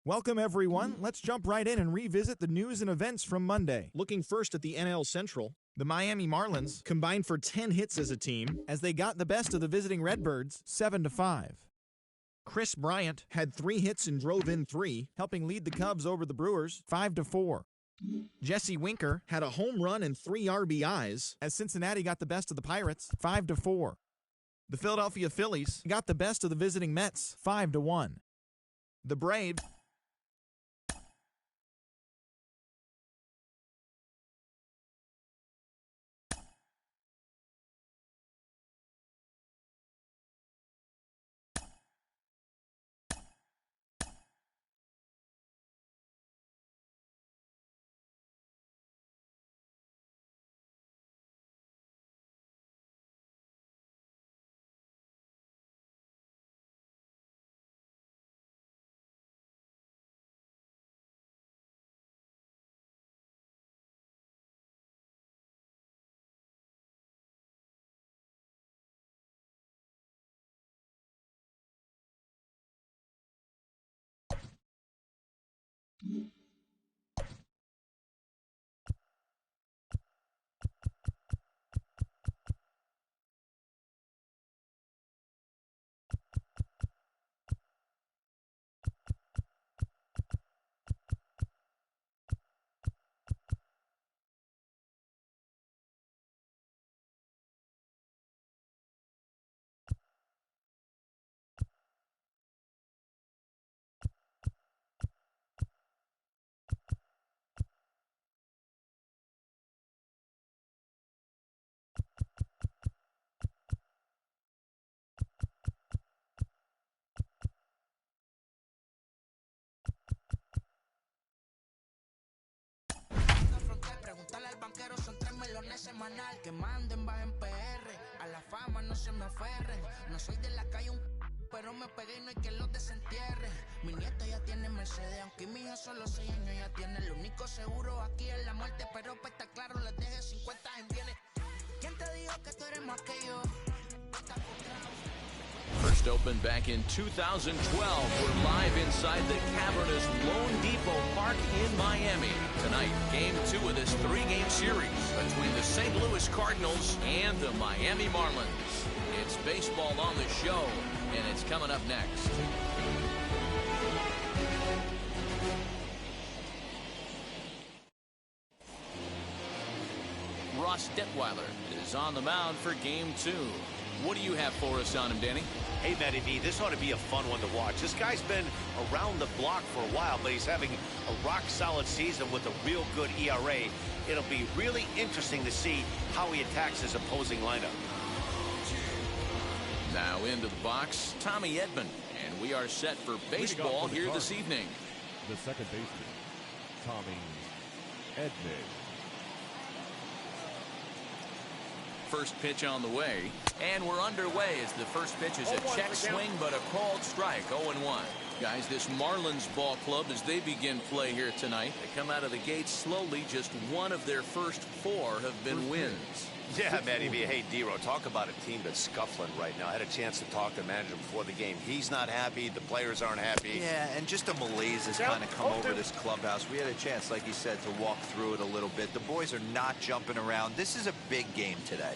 Welcome, everyone. Let's jump right in and revisit the news and events from Monday. Looking first at the NL Central, the Miami Marlins combined for 10 hits as a team as they got the best of the visiting Redbirds 7-5. Chris Bryant had 3 hits and drove in 3, helping lead the Cubs over the Brewers 5-4. Jesse Winker had a home run and 3 RBIs as Cincinnati got the best of the Pirates 5-4. The Philadelphia Phillies got the best of the visiting Mets 5-1. The Braves semanal que manden bajen PR a la fama no se me aferren no soy de la calle pero me pegué y no hay que los desentierre mi nieta ya tiene Mercedes aunque mi hija solo 6 años ya tiene el único seguro aquí es la muerte pero para estar claro les deje 50 en bienes ¿quién te dijo que tú eres más que yo? First opened back in 2012. We're live inside the cavernous Lone Depot Park in Miami. Tonight, Game 2 of this 3-game series between the St. Louis Cardinals and the Miami Marlins. It's baseball on the show, and it's coming up next. Ross Detweiler is on the mound for Game 2. What do you have for us on him, Danny? Hey, Matty V, this ought to be a fun one to watch. This guy's been around the block for a while, but he's having a rock-solid season with a real good ERA. It'll be really interesting to see how he attacks his opposing lineup. Now into the box, Tommy Edman, and we are set for baseball here this evening. The second baseman, Tommy Edman. First pitch on the way, and we're underway as the first pitch is a check swing, but a called strike, 0-1. Guys, this Marlins ball club, as they begin play here tonight, they come out of the gates slowly. Just one of their first 4 have been wins. Yeah, Matty V. Hey, D-Ro, talk about a team that's scuffling right now. I had a chance to talk to the manager before the game. He's not happy. The players aren't happy. Yeah, and just a malaise has kind of come over this clubhouse. We had a chance, like you said, to walk through it a little bit. The boys are not jumping around. This is a big game today.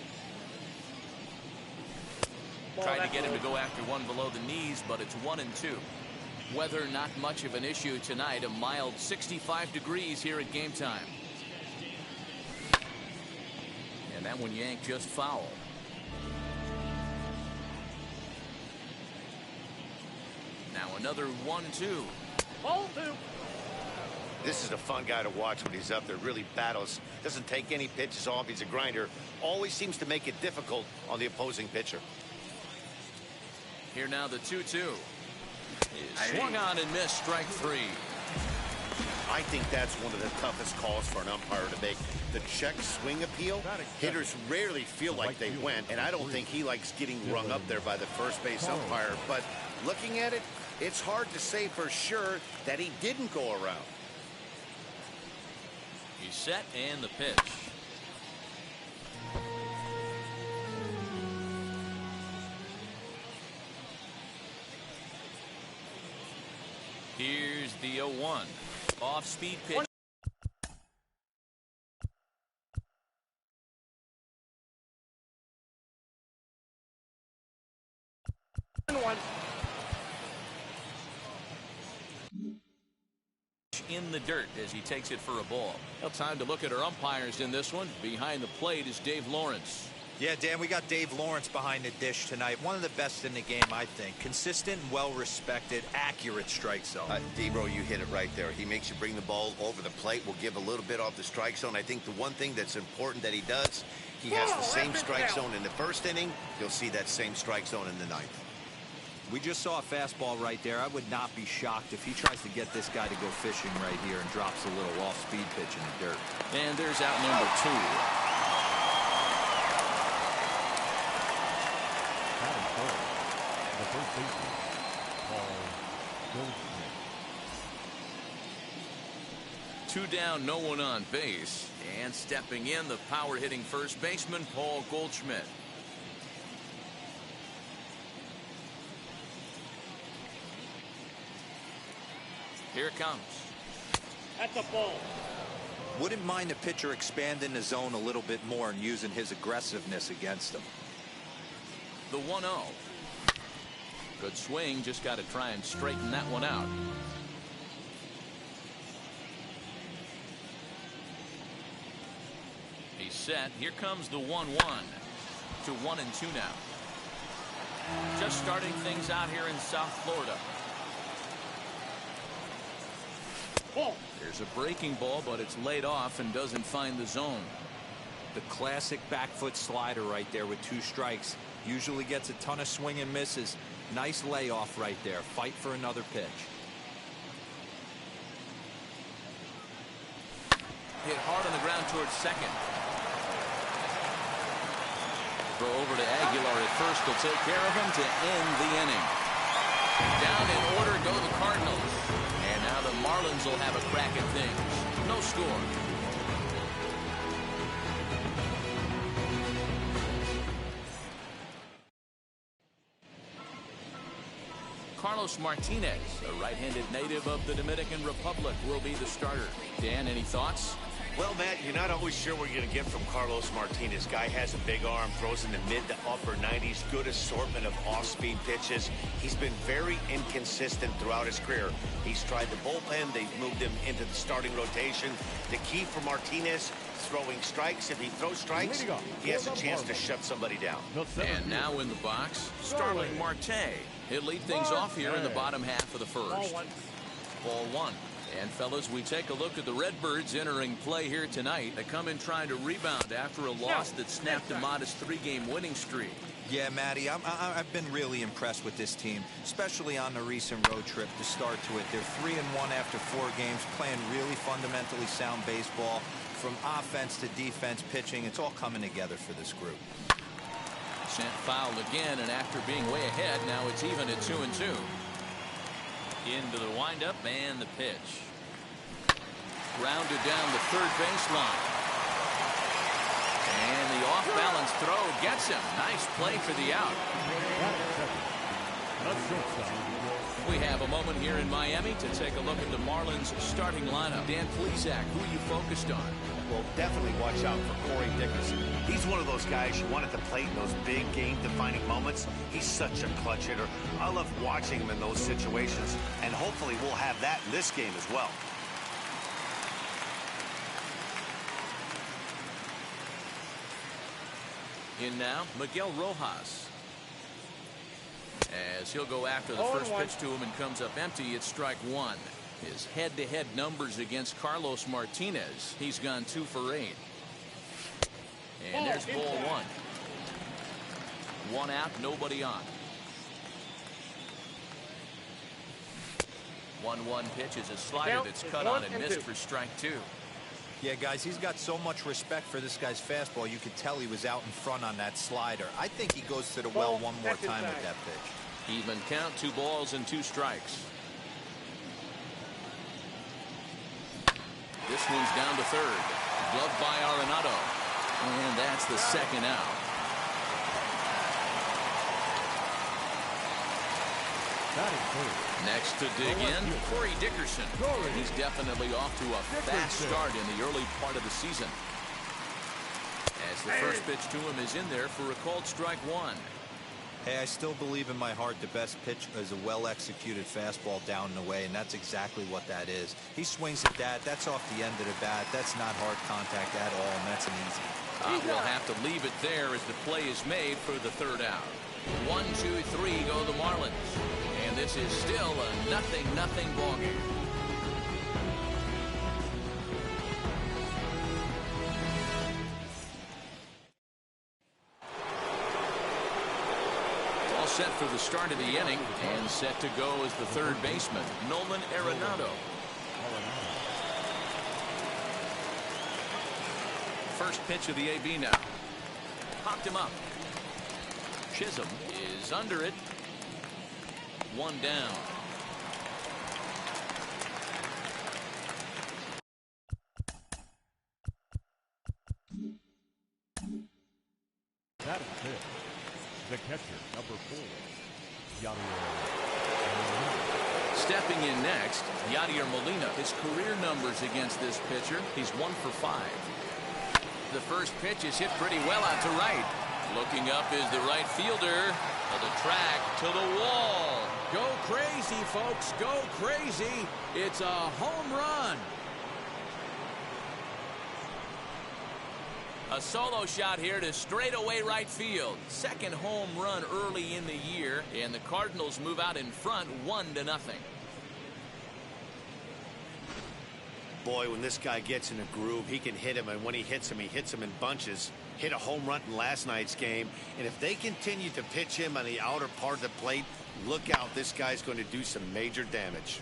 Tried to get him to go after one below the knees, but it's 1-2. Weather not much of an issue tonight. A mild 65 degrees here at game time. And that one yanked just foul. Now another 1-2. This is a fun guy to watch when he's up there. Really battles. Doesn't take any pitches off. He's a grinder. Always seems to make it difficult on the opposing pitcher. Here now the 2-2. Swung on and missed, strike 3. I think that's one of the toughest calls for an umpire to make. The check swing appeal, hitters rarely feel like they went, and I don't think he likes getting rung up there by the first base umpire, but Looking at it, it's hard to say for sure that he didn't go around. He's set and the pitch. Here's the 0-1. Off-speed pitch. In the dirt as he takes it for a ball. Well, time to look at our umpires in this one. Behind the plate is Dave Lawrence. Yeah, Dan, we got Dave Lawrence behind the dish tonight. One of the best in the game, I think. Consistent, well-respected, accurate strike zone. D-Bro, you hit it right there. He makes you bring the ball over the plate. Will give a little bit off the strike zone. I think the one thing that's important that he does, he has the same strike zone in the first inning. You'll see that same strike zone in the ninth. We just saw a fastball right there. I would not be shocked if he tries to get this guy to go fishing right here and drops a little off-speed pitch in the dirt. And there's out number 2. The first baseman, Paul Goldschmidt. 2 down, no one on base. And stepping in, the power-hitting first baseman, Paul Goldschmidt. Here it comes. That's a ball. Wouldn't mind the pitcher expanding the zone a little bit more and using his aggressiveness against him. The 1-0. Good swing, just got to try and straighten that one out. He's set. Here comes the 1-1 to 1-2 now. Just starting things out here in South Florida. Ball. There's a breaking ball, but it's laid off and doesn't find the zone. The classic back foot slider right there with 2 strikes. Usually gets a ton of swing and misses. Nice layoff right there. Fight for another pitch. Hit hard on the ground towards second. Throw over to Aguilar at first. Will take care of him to end the inning. Down in order go the Cardinals. And now the Marlins will have a crack at things. No score. Carlos Martinez, a right-handed native of the Dominican Republic, will be the starter. Dan, any thoughts? Well, Matt, you're not always sure what you're going to get from Carlos Martinez. Guy has a big arm, throws in the mid to upper 90s, good assortment of off-speed pitches. He's been very inconsistent throughout his career. He's tried the bullpen. They've moved him into the starting rotation. The key for Martinez, throwing strikes. If he throws strikes, he has a chance to shut somebody down. And now in the box, Starling Marte. He'll lead things off here in the bottom half of the first. Ball 1. And fellas, we take a look at the Redbirds entering play here tonight. They come in trying to rebound after a loss that snapped a modest 3-game winning streak. Yeah, Matty, I've been really impressed with this team, especially on the recent road trip to start to it. They're 3-1 after 4 games, playing really fundamentally sound baseball. From offense to defense, pitching, it's all coming together for this group. Sent foul again, and after being way ahead, now it's even at 2-2. Into the windup and the pitch. Grounded down the third baseline. And the off-balance throw gets him. Nice play for the out. We have a moment here in Miami to take a look at the Marlins starting lineup. Dan Plesac, who are you focused on? Well, definitely watch out for Corey Dickerson. He's one of those guys you want at the plate in those big game-defining moments. He's such a clutch hitter. I love watching him in those situations, and hopefully we'll have that in this game as well. In now, Miguel Rojas. As he'll go after the first pitch to him and comes up empty, it's strike 1. His head-to-head numbers against Carlos Martinez. He's gone 2 for 8. And there's ball 1. 1 out, nobody on. 1-1 pitch is a slider that's cut on and missed for strike 2. Yeah, guys, he's got so much respect for this guy's fastball. You could tell he was out in front on that slider. I think he goes to the well one more time with that pitch. Even count, 2 balls and 2 strikes. This one's down to third. Gloved by Arenado. And that's the second out. Next to dig in, Corey Dickerson. He's definitely off to a fast start in the early part of the season. As the first pitch to him is in there for a called strike 1. Hey, I still believe in my heart the best pitch is a well-executed fastball down and away, and that's exactly what that is. He swings at that. That's off the end of the bat. That's not hard contact at all, and that's an easy. We'll have to leave it there as the play is made for the third out. 1, 2, 3 go the Marlins. And this is still a 0-0 ball game. All set for the start of the inning, and set to go as the third baseman, Nolan Arenado. First pitch of the AB now. Popped him up. Chisholm is under it. 1 down. That is it. The catcher, number 4, Yadier. Stepping in next, Yadier Molina. His career numbers against this pitcher, he's 1 for 5. The first pitch is hit pretty well out to right. Looking up is the right fielder. To the track, to the wall. Go crazy, folks. Go crazy. It's a home run. A solo shot here to straightaway right field. Second home run early in the year, and the Cardinals move out in front 1-0. Boy, when this guy gets in a groove, he can hit him, and when he hits him in bunches. Hit a home run in last night's game, and if they continue to pitch him on the outer part of the plate, look out, this guy's going to do some major damage.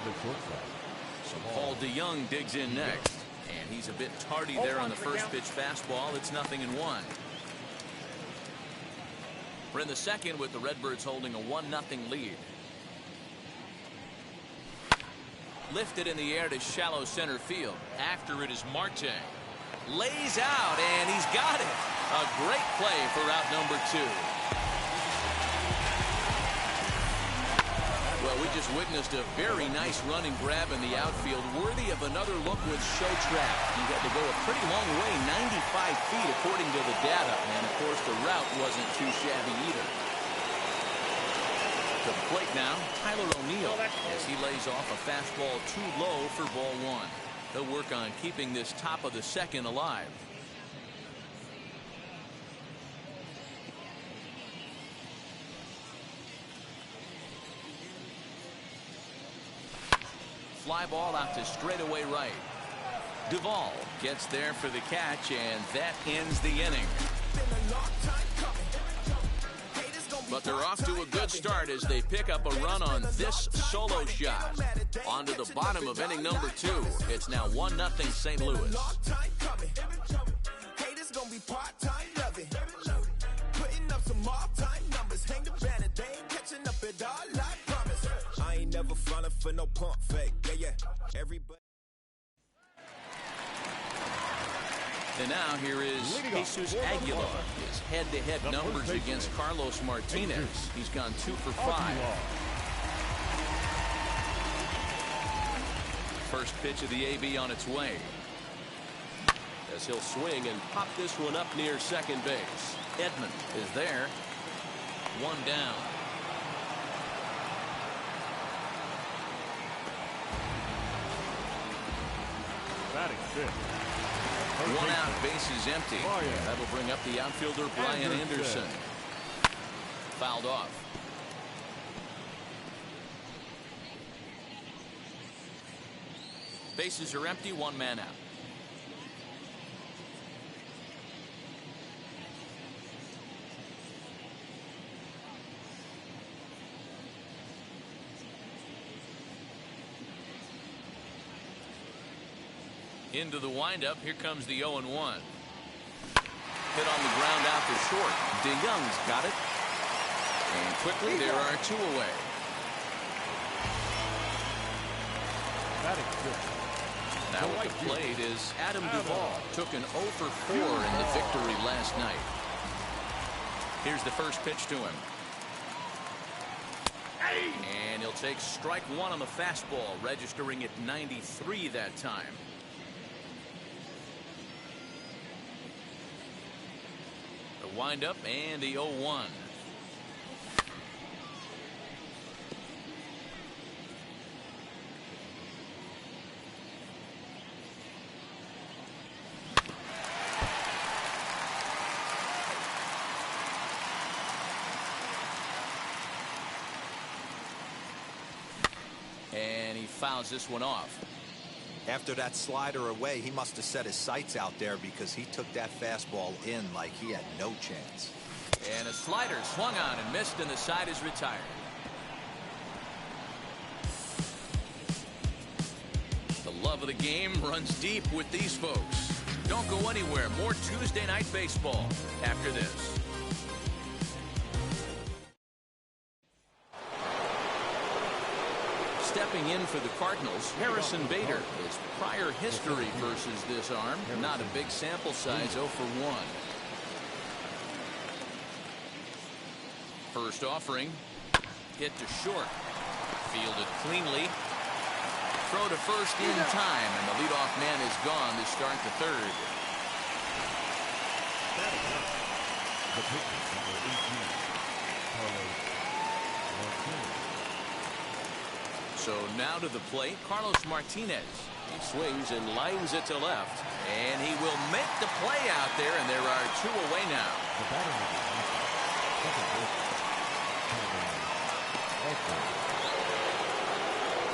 The shortstop. So Paul DeYoung digs in next, and he's a bit tardy there on the first pitch fastball. It's 0-1. We're in the second with the Redbirds holding a 1-0 lead. Lifted in the air to shallow center field. After it is Marte. Lays out, and he's got it. A great play for out number 2. Well, we just witnessed a very nice run and grab in the outfield, worthy of another look with Show-Trap. He had to go a pretty long way, 95 feet according to the data, and of course the route wasn't too shabby either. To the plate now, Tyler O'Neill, as he lays off a fastball too low for ball 1. They'll work on keeping this top of the second alive. Fly ball out to straightaway right. Duvall gets there for the catch, and that ends the inning. But they're off to a good start as they pick up a run on this solo shot. On to the bottom of inning number 2. It's now 1-0 St. Louis. I ain't never falling for no pump fake. Yeah. Everybody. And now here is Jesus Aguilar. His head-to-head numbers against Carlos Martinez. He's gone 2 for 5. First pitch of the AB on its way. As he'll swing and pop this one up near second base. Edmund is there. 1 down. Batting fifth. 1 out, bases empty. That'll bring up the outfielder Brian Anderson. Fouled off. Bases are empty, 1 man out. Into the windup. Here comes the 0-1. Hit on the ground out to short. DeYoung's got it. And quickly there are 2 away. Now at the plate is Adam Duvall. Took an 0 for 4 in the victory last night. Here's the first pitch to him. And he'll take strike 1 on the fastball, registering at 93 that time. The windup and the 0-1. And he fouls this one off. After that slider away, he must have set his sights out there because he took that fastball in like he had no chance. And a slider swung on and missed, and the side is retired. The love of the game runs deep with these folks. Don't go anywhere. More Tuesday Night Baseball after this. Stepping in for the Cardinals, Harrison Bader. His prior history versus this arm, not a big sample size, 0 for 1. First offering, hit to short, fielded cleanly. Throw to first in time, and the leadoff man is gone to start the third. The pitcher, number 18, Carlos Martinez. So now to the plate, Carlos Martinez. He swings and lines it to left, and he will make the play out there, and there are 2 away now. The batter will be second baseman.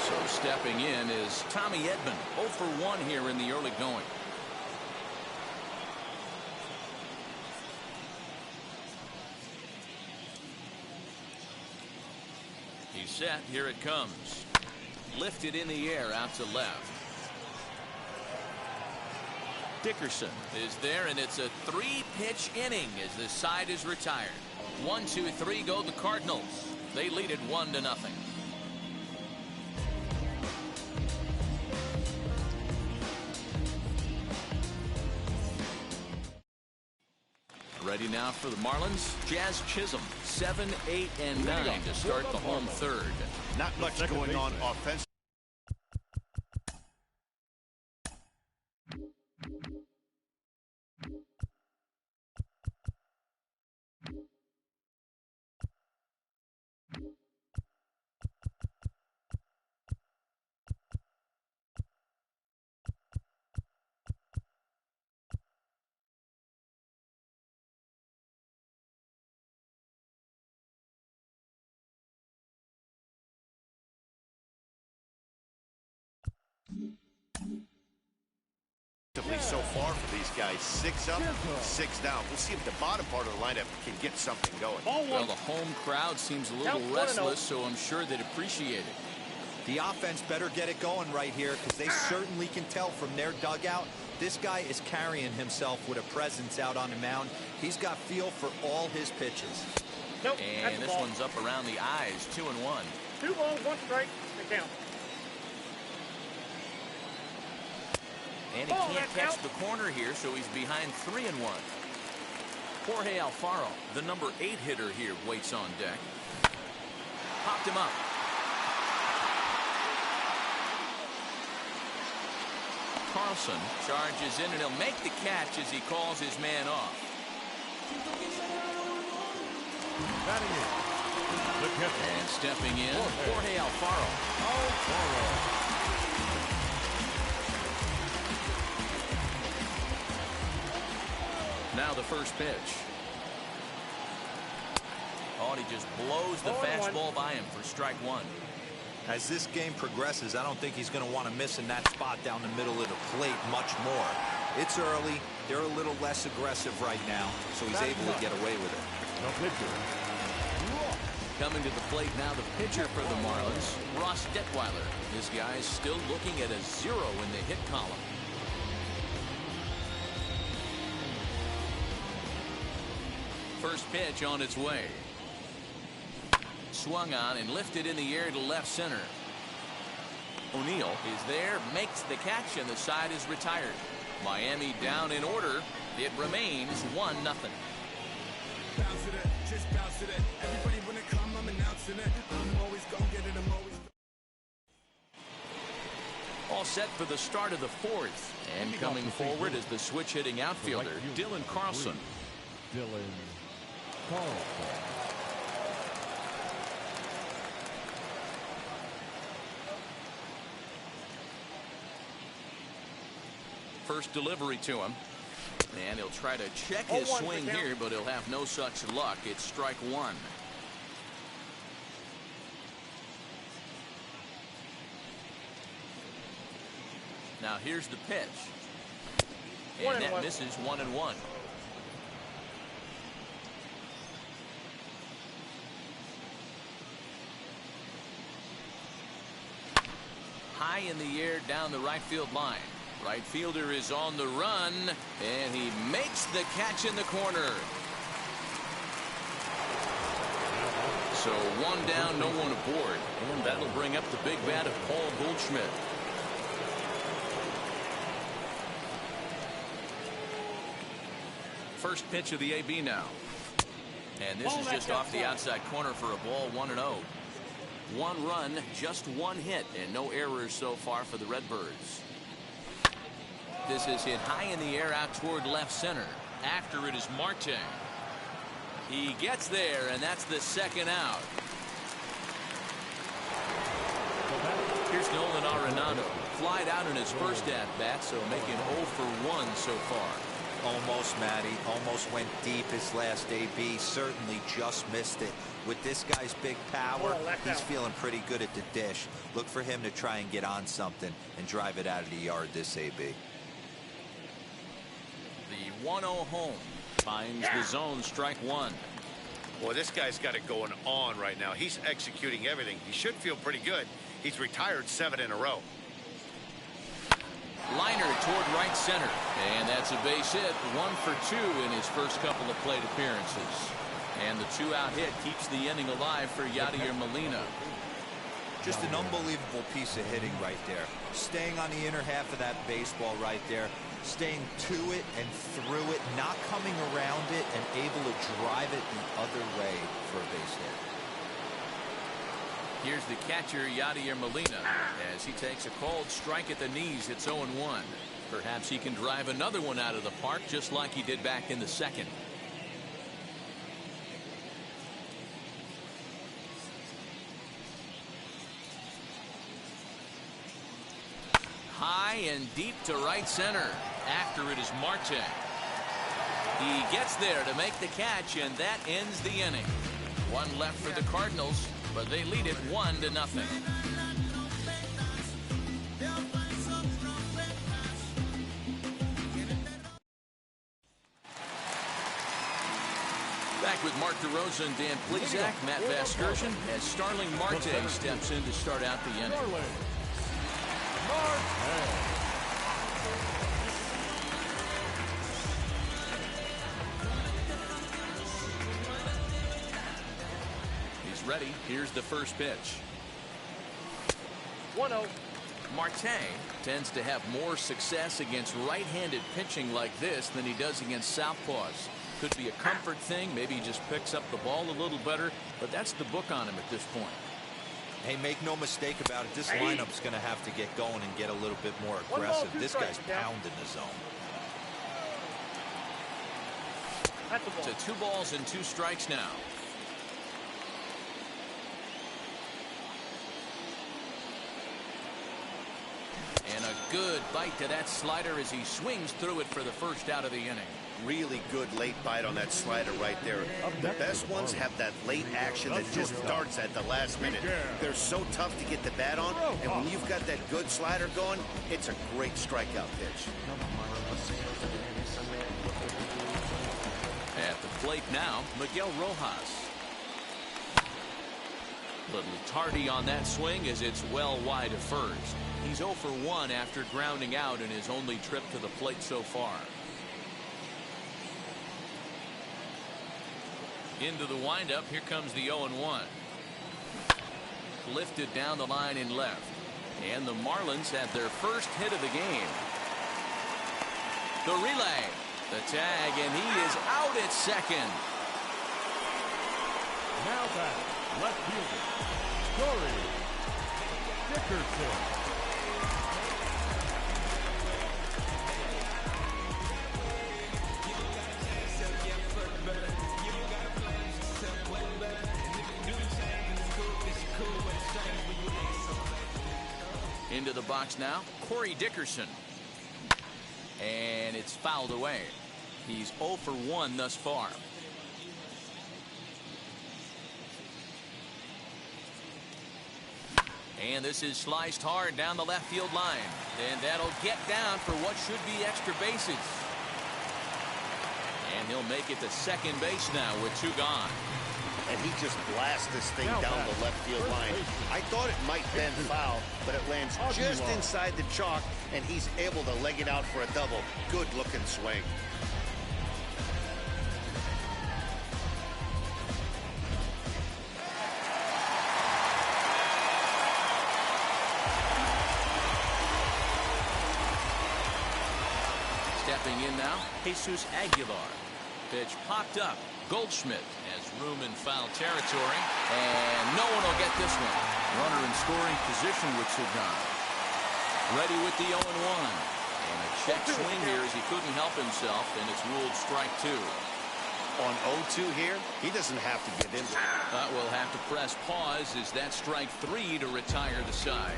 So stepping in is Tommy Edman, 0 for 1 here in the early going. He's set. Here it comes. Lifted in the air out to left. Dickerson is there, and it's a 3-pitch inning as the side is retired. 1, 2, 3 go the Cardinals. They lead it 1-0. Ready now for the Marlins. Jazz Chisholm, 7, 8, and 9 to start the home third. Not much going on offensively. So far for these guys, 6 up, 6 down. We'll see if the bottom part of the lineup can get something going. Well, the home crowd seems a little restless, so I'm sure they'd appreciate it. The offense better get it going right here because they certainly can tell from their dugout. This guy is carrying himself with a presence out on the mound. He's got feel for all his pitches. And this one's up around the eyes, 2-1. 2 balls, 1 strike, the count. And he can't catch the corner here, so he's behind 3-1. Jorge Alfaro, the number 8 hitter here, waits on deck. Popped him up. Carlson charges in, and he'll make the catch as he calls his man off. Batting in, the catcher. And stepping in, Jorge Alfaro. Now the first pitch. Oh, and he just blows the fastball by him for strike 1. As this game progresses, I don't think he's going to want to miss in that spot down the middle of the plate much more. It's early. They're a little less aggressive right now, so he's able to get away with it. The pitcher. Coming to the plate now, the pitcher for the Marlins, Ross Detweiler. This guy's still looking at a 0 in the hit column. first pitch on its way. Swung on and lifted in the air to left center. O'Neill is there, makes the catch, and the side is retired. Miami down in order. It remains 1-0. All set for the start of the fourth. And coming forward is the switch-hitting outfielder, Dylan Carlson. First delivery to him. And he'll try to check his swing here, but he'll have no such luck. It's strike one. Now here's the pitch. And that misses 1-1. High in the air down the right field line. Right fielder is on the run, and he makes the catch in the corner. So one down, no one aboard. And that'll bring up the big bat of Paul Goldschmidt. First pitch of the AB now. And this is just off the outside corner for a ball, 1-0. One run, just one hit, and no errors so far for the Redbirds. This is hit high in the air out toward left center. After it is Marte. He gets there, and that's the second out. Here's Nolan Arenado. Flied out in his first at-bat, so making 0 for 1 so far. Almost, Matty. Almost went deep his last AB. Certainly just missed it. With this guy's big power, he's feeling pretty good at the dish. Look for him to try and get on something and drive it out of the yard this AB. The 1-0 home finds the zone, strike one. Boy, this guy's got it going on right now. He's executing everything. He should feel pretty good. He's retired 7 in a row. Liner toward right center, and that's a base hit. 1 for 2 in his first couple of plate appearances. And the 2-out hit keeps the inning alive for Yadier Molina. Just an unbelievable piece of hitting right there. Staying on the inner half of that baseball right there. Staying to it and through it, not coming around it, and able to drive it the other way for a base hit. Here's the catcher, Yadier Molina, as he takes a cold strike at the knees. It's 0-1. Perhaps he can drive another one out of the park, just like he did back in the second. High and deep to right center. After it is Marte. He gets there to make the catch, and that ends the inning. One left for the Cardinals, but they lead it 1-0. Back with Mark DeRosa and Dan Plesac, Matt Vasgersian, as Starling Marte steps in to start out the inning. He's ready. Here's the first pitch. 1-0. Marte tends to have more success against right-handed pitching like this than he does against southpaws. Could be a comfort thing. Maybe he just picks up the ball a little better, but that's the book on him at this point. Hey, make no mistake about it. This lineup's going to have to get going and get a little bit more aggressive. This guy's pounding the zone. To 2 balls and 2 strikes now. And a good bite to that slider as he swings through it for the first out of the inning. Really good late bite on that slider right there. The best ones have that late action that just starts at the last minute. They're so tough to get the bat on, and when you've got that good slider going, it's a great strikeout pitch. At the plate now, Miguel Rojas. Little tardy on that swing as it's well wide of first. He's 0 for 1 after grounding out in his only trip to the plate so far. Into the windup. Here comes the 0-1. Lifted down the line in left. And the Marlins have their first hit of the game. The relay. The tag, and he is out at second. Now back, left fielder, Corey Dickerson. Into the box now, Corey Dickerson. And it's fouled away. He's 0 for 1 thus far. And this is sliced hard down the left field line. And that'll get down for what should be extra bases. And he'll make it to second base now with 2 gone. And he just blasts this thing down the left field line. I thought it might bend foul, but it lands just inside the chalk, and he's able to leg it out for a double. Good looking swing. Stepping in now, Jesus Aguilar. Pitch popped up. Goldschmidt has room in foul territory, and no one will get this one. Runner in scoring position with 2 gone. Ready with the 0-1. And a check swing here as he couldn't help himself, and it's ruled strike 2. On 0-2 here, he doesn't have to get into it. But we'll have to press pause as that strike 3 to retire the side.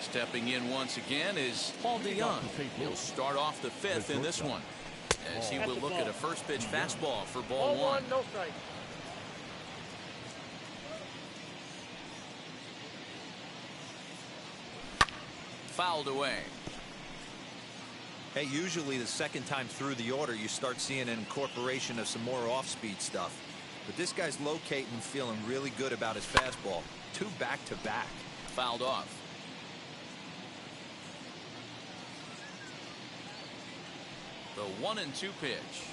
Stepping in once again is Paul DeYoung. He'll start off the 5th in this one, as he will look at a first pitch fastball for ball 1. No strike. Fouled away. Hey, usually the second time through the order you start seeing an incorporation of some more off-speed stuff. But this guy's locating and feeling really good about his fastball. 2 back-to-back. Fouled off. The 1-2 pitch.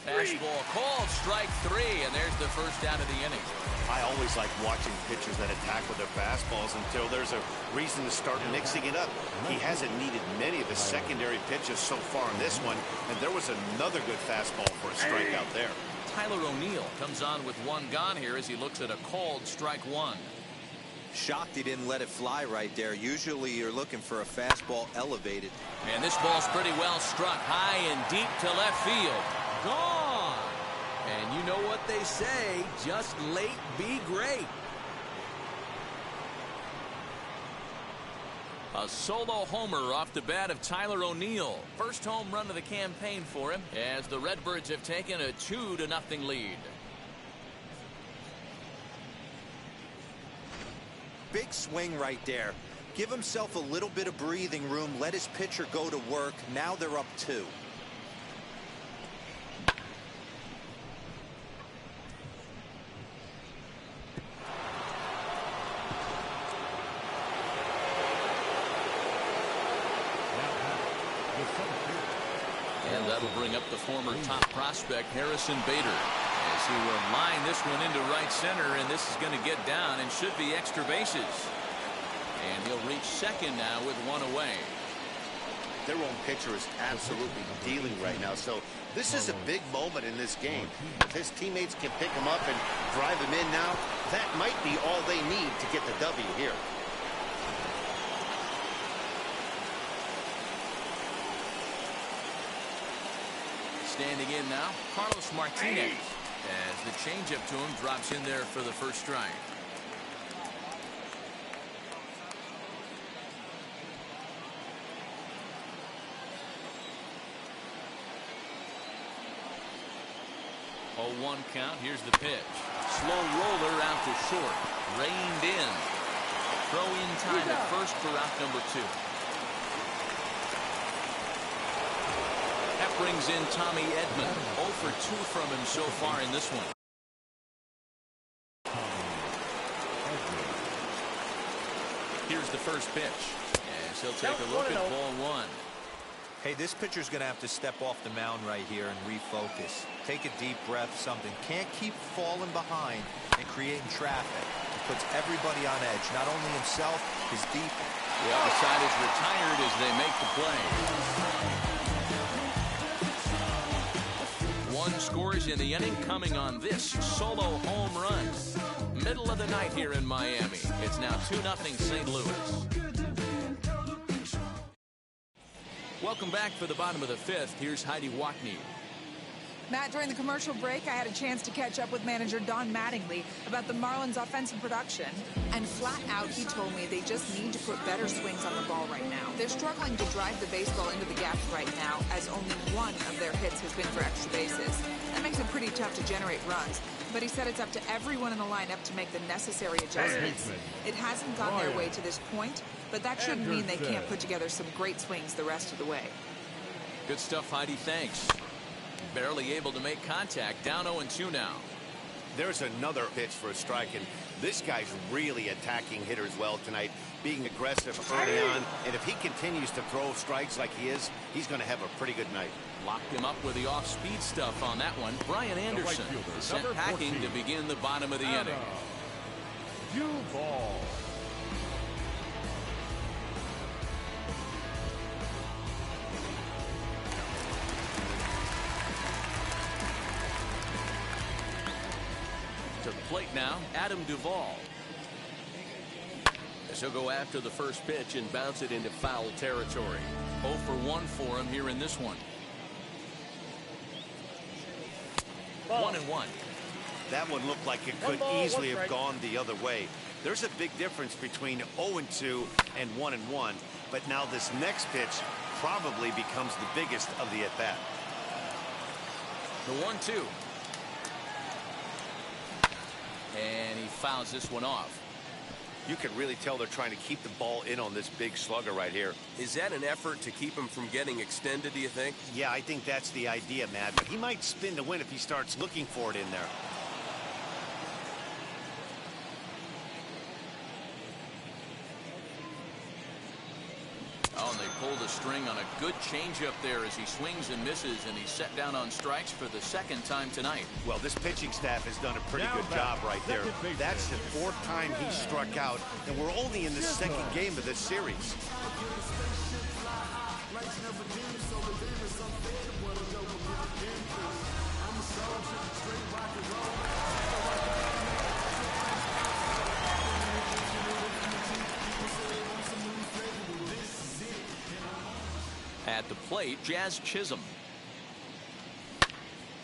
Fastball called, strike 3, and there's the first out of the inning. I always like watching pitchers that attack with their fastballs until there's a reason to start mixing it up. He hasn't needed many of his secondary pitches so far in this one, and there was another good fastball for a strikeout there. Tyler O'Neill comes on with 1 gone here as he looks at a called strike 1. Shocked he didn't let it fly right there. Usually you're looking for a fastball elevated. And this ball's pretty well struck high and deep to left field. Gone. And you know what they say, just late be great. A solo homer off the bat of Tyler O'Neill. First home run of the campaign for him as the Redbirds have taken a 2-0 lead. Big swing right there. Give himself a little bit of breathing room. Let his pitcher go to work. Now they're up 2. And that'll bring up the former top prospect Harrison Bader, as he will line this one into right center, and this is going to get down and should be extra bases. And he'll reach second now with 1 away. Their own pitcher is absolutely dealing right now, so this is a big moment in this game. If his teammates can pick him up and drive him in now, that might be all they need to get the W here. Standing in now, Carlos Martinez, as the changeup to him drops in there for the first strike. Oh, 1 count. Here's the pitch. Slow roller out to short. Reined in. Throw in time at first for out number 2. That brings in Tommy Edman. 0 for 2 from him so far in this one. Here's the first pitch, as he'll take a look at ball 1. Hey, this pitcher's going to have to step off the mound right here and refocus. Take a deep breath, something. Can't keep falling behind and creating traffic. It puts everybody on edge, not only himself, his defense. The other side is retired as they make the play. One scores in the inning coming on this solo home run. Middle of the night here in Miami. It's now 2-0 St. Louis. Welcome back for the bottom of the fifth. Here's Heidi Wackney. Matt, during the commercial break, I had a chance to catch up with manager Don Mattingly about the Marlins' offensive production. And flat out, he told me they just need to put better swings on the ball right now. They're struggling to drive the baseball into the gaps right now, as only one of their hits has been for extra bases. That makes it pretty tough to generate runs. But he said it's up to everyone in the lineup to make the necessary adjustments. It hasn't gone their way to this point, but that shouldn't mean they can't put together some great swings the rest of the way. Good stuff, Heidi. Thanks. Barely able to make contact. Down 0-2 now. There's another pitch for a strike, and this guy's really attacking hitters well tonight, being aggressive early on. And if he continues to throw strikes like he is, he's going to have a pretty good night. Locked him up with the off-speed stuff on that one. Brian Anderson is sent packing to begin the bottom of the inning. Ball. To the plate now, Adam Duvall. As he'll go after the first pitch and bounce it into foul territory. 0 for 1 for him here in this one. 1-1. That one looked like it could easily have gone the other way. There's a big difference between 0-2 and 1-1, but now this next pitch probably becomes the biggest of the at-bat. The 1-2. And he fouls this one off. You can really tell they're trying to keep the ball in on this big slugger right here. Is that an effort to keep him from getting extended, do you think? Yeah, I think that's the idea, Matt. But he might spin to win if he starts looking for it in there. Oh, and they pulled a string on a good changeup there as he swings and misses, and he's set down on strikes for the second time tonight. Well, this pitching staff has done a pretty good job right there. That's the fourth time he struck out, and we're only in the second game of this series. At the plate, Jazz Chisholm.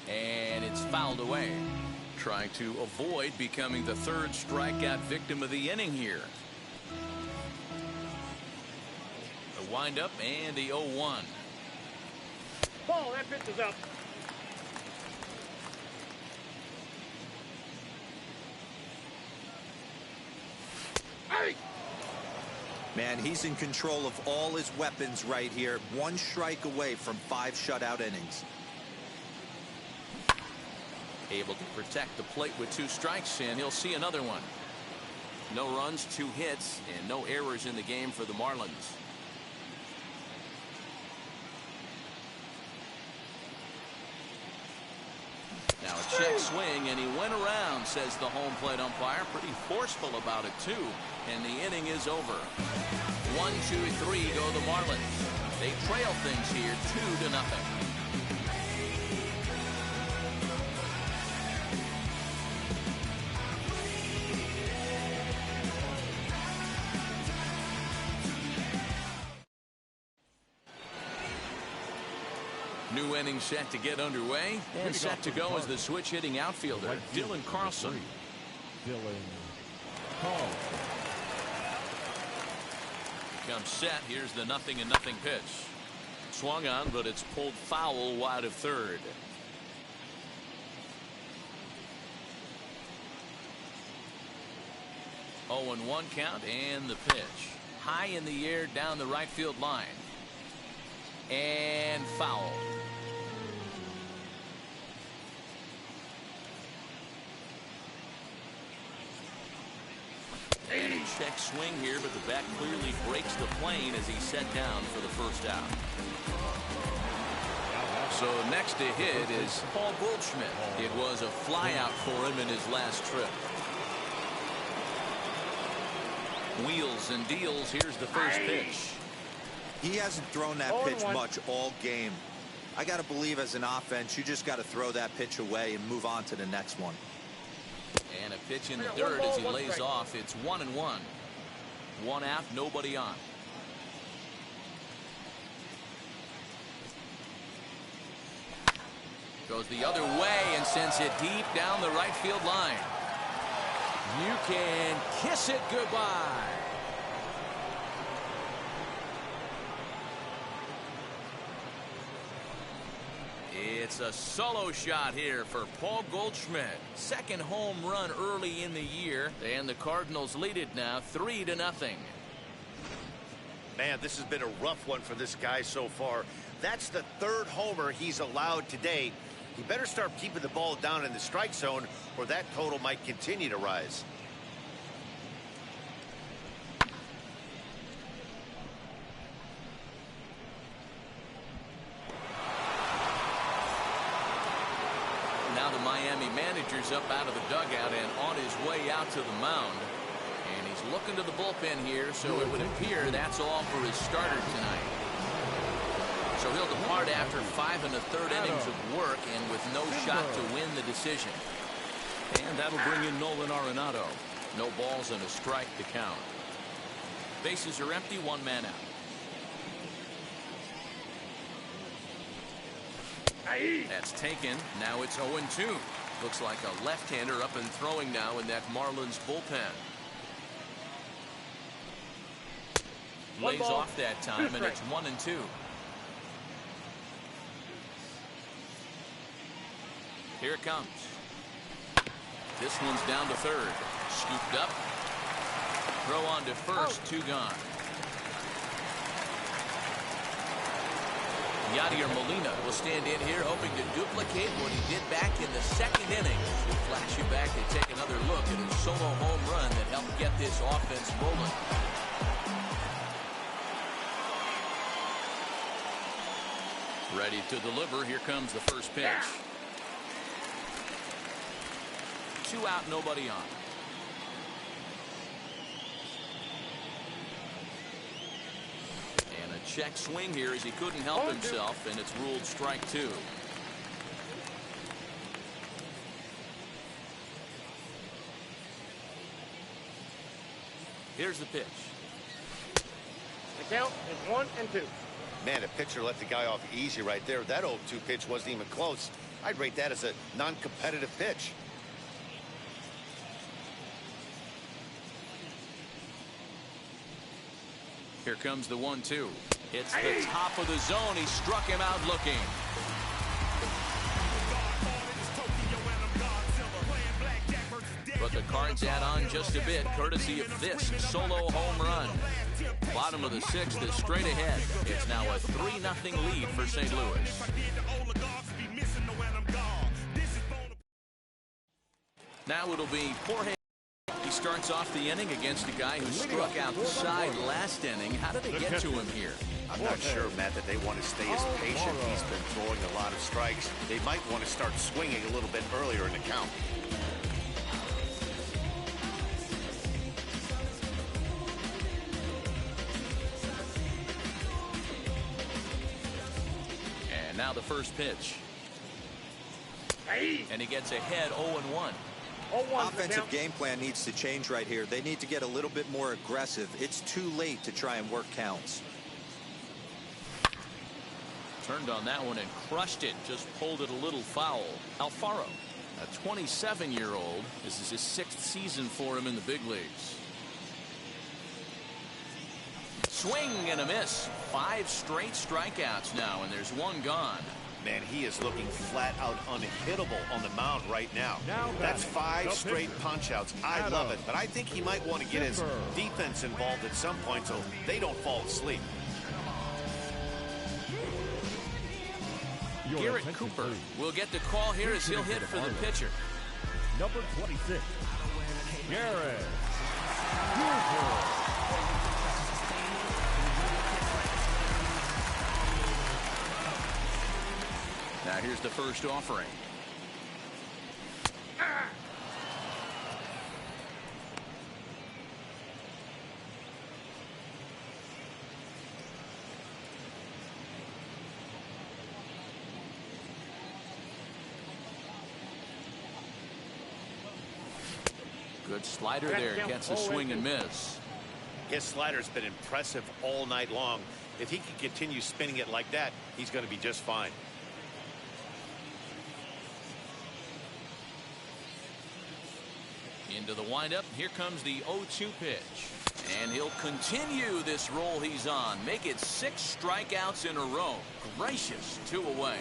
And it's fouled away. Trying to avoid becoming the third strikeout victim of the inning here. A windup and the 0-1. Ball, that pitch is up. Hey! Man, he's in control of all his weapons right here. One strike away from 5 shutout innings. Able to protect the plate with 2 strikes, and he'll see another one. No runs, 2 hits, and no errors in the game for the Marlins. Now a check swing, and he went around, says the home plate umpire. Pretty forceful about it, too. And the inning is over. 1, 2, 3 go the Marlins. They trail things here 2-0. New inning set to get underway, and set to go as the switch hitting outfielder, Dylan Carlson. Comes set. Here's the 0-0 pitch. Swung on, but it's pulled foul wide of third. Oh, and 1 count, and the pitch. High in the air down the right field line. And foul. And a check swing here, but the bat clearly breaks the plane as he's set down for the first out. So next to hit is Paul Goldschmidt. It was a flyout for him in his last trip. Wheels and deals. Here's the first pitch. He hasn't thrown that pitch much all game. I got to believe as an offense, you just got to throw that pitch away and move on to the next one. And a pitch in the third as he lays off. It's 1-1. One out, nobody on. Goes the other way and sends it deep down the right field line. You can kiss it goodbye. It's a solo shot here for Paul Goldschmidt. Second home run early in the year, and the Cardinals lead it now 3-0. Man, this has been a rough one for this guy so far. That's the third homer he's allowed today. He better start keeping the ball down in the strike zone, or that total might continue to rise. Now the Miami manager's up out of the dugout and on his way out to the mound. And he's looking to the bullpen here, so it would appear that's all for his starter tonight. So he'll depart after 5 1/3 innings of work and with no shot to win the decision. And that'll bring in Nolan Arenado. No balls and a strike to count. Bases are empty, one man out. That's taken. Now it's 0-2. Looks like a left-hander up and throwing now in that Marlins bullpen. Lays off that time, and it's 1-2. Here it comes. This one's down to third. Scooped up. Throw on to first. 2 gone. Yadier Molina will stand in here hoping to duplicate what he did back in the second inning. We'll flash you back and take another look at his solo home run that helped get this offense rolling. Ready to deliver. Here comes the first pitch. 2 out, nobody on. And a check swing here as he couldn't help himself, and it's ruled strike 2. Here's the pitch. The count is 1-2. Man, a pitcher let the guy off easy right there. That 0-2 pitch wasn't even close. I'd rate that as a non-competitive pitch. Here comes the 1-2. It's the top of the zone. He struck him out looking. But the Cards add on just a bit, courtesy of this solo home run. Bottom of the 6th is straight ahead. It's now a 3-0 lead for St. Louis. Now it'll be Jorge. He starts off the inning against a guy who struck outside last inning. How did they get to him here? I'm not sure, Matt, that they want to stay as patient. He's been throwing a lot of strikes. They might want to start swinging a little bit earlier in the count. And now the first pitch. And he gets ahead 0-1. Offensive game plan needs to change right here. They need to get a little bit more aggressive. It's too late to try and work counts. Turned on that one and crushed it. Just pulled it a little foul. Alfaro, a 27-year-old. This is his 6th season for him in the big leagues. Swing and a miss. 5 straight strikeouts now, and there's 1 gone. Man, he is looking flat out unhittable on the mound right now. That's 5 straight punch-outs. I love it, but I think he might want to get his defense involved at some point so they don't fall asleep. Garrett Cooper will get the call here as he'll hit for the pitcher. Number 26, Garrett Cooper. Now here's the first offering. Good slider there, gets a swing and miss. His slider's been impressive all night long. If he can continue spinning it like that, he's going to be just fine. Into the windup. Here comes the 0-2 pitch. And he'll continue this roll he's on. Make it 6 strikeouts in a row. Gracious, 2 away.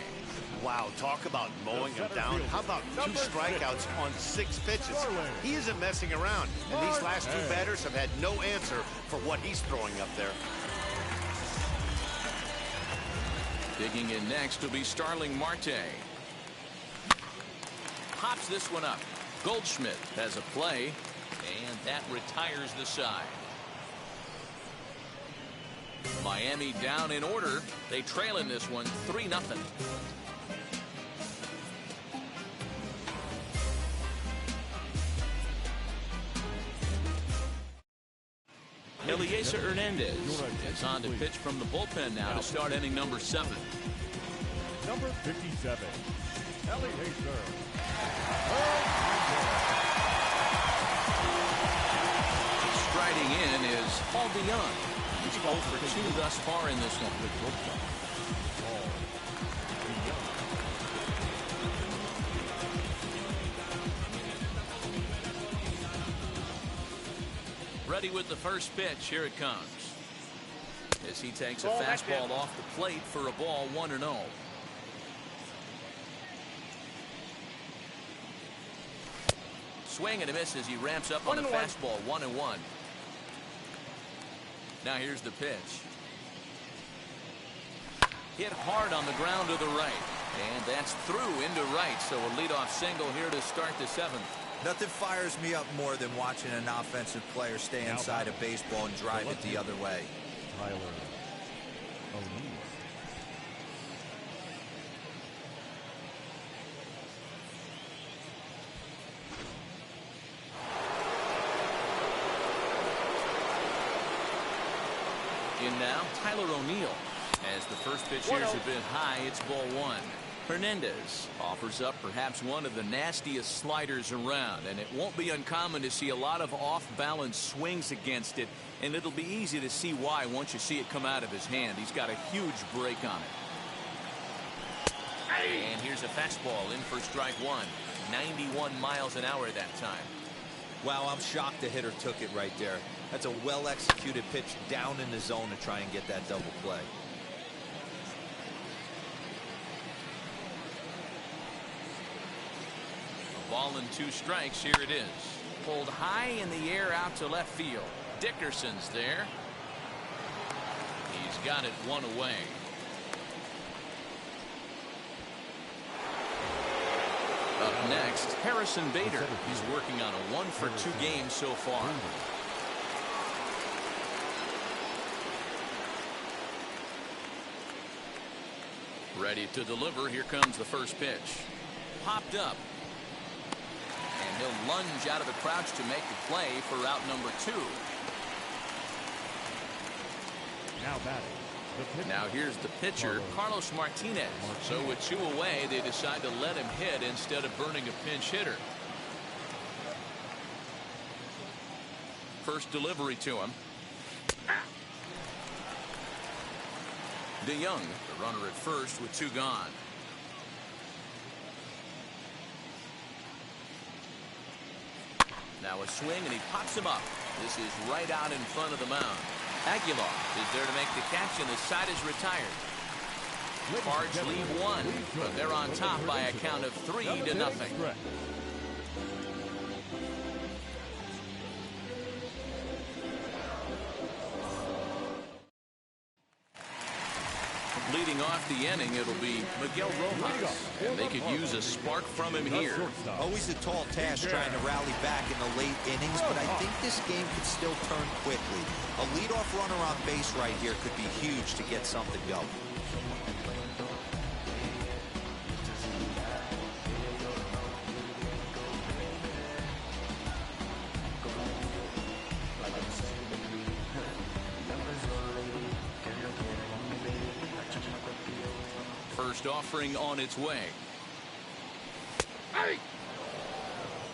Wow, talk about mowing him down. How about 2 strikeouts on 6 pitches? He isn't messing around. And these last 2 batters have had no answer for what he's throwing up there. Digging in next will be Starling Marte. Pops this one up. Goldschmidt has a play, and that retires the side. Miami down in order. They trail in this one 3-0. Eliezer Hernandez is on to pitch from the bullpen now to start inning number 7. Number 57, Eliezer. Striding in is Paul DeYoung. He's 0 for 2 thus far in this one. Ready with the first pitch. Here it comes. As he takes a fastball off the plate for a ball, 1-0. Swing and a miss as he ramps up on the fastball. 1-1. Now here's the pitch. Hit hard on the ground to the right. And that's through into right. So a leadoff single here to start the 7th. Nothing fires me up more than watching an offensive player stay inside a baseball and drive it the other way. Tyler O'Neill. In now, Tyler O'Neill. As the first pitch here is a bit high, it's ball 1. Hernandez offers up perhaps one of the nastiest sliders around, and it won't be uncommon to see a lot of off-balance swings against it, and it'll be easy to see why once you see it come out of his hand. He's got a huge break on it. And here's a fastball in for strike 1. 91 miles an hour that time. Wow, I'm shocked the hitter took it right there. That's a well-executed pitch down in the zone to try and get that double play. Ball and 2 strikes. Here it is. Pulled high in the air out to left field. Dickerson's there. He's got it 1 away. Up next, Harrison Bader. He's working on a 1 for 2 game so far. Ready to deliver. Here comes the first pitch. Popped up. And he'll lunge out of the crouch to make the play for out number 2. Now batting. Now here's the pitcher, Carlos Martinez. So with 2 away, they decide to let him hit instead of burning a pinch hitter. First delivery to him. DeYoung, the runner at first with 2 gone. Now a swing, and he pops him up. This is right out in front of the mound. Aguilar is there to make the catch, and the side is retired. Cards lead 1, but they're on top by a count of 3-0. Leading off the inning, it'll be Miguel Rojas, and they could use a spark from him here. Always a tall task trying to rally back in the late innings, but I think this game could still turn quickly. A leadoff runner on base right here could be huge to get something going. first offering on its way.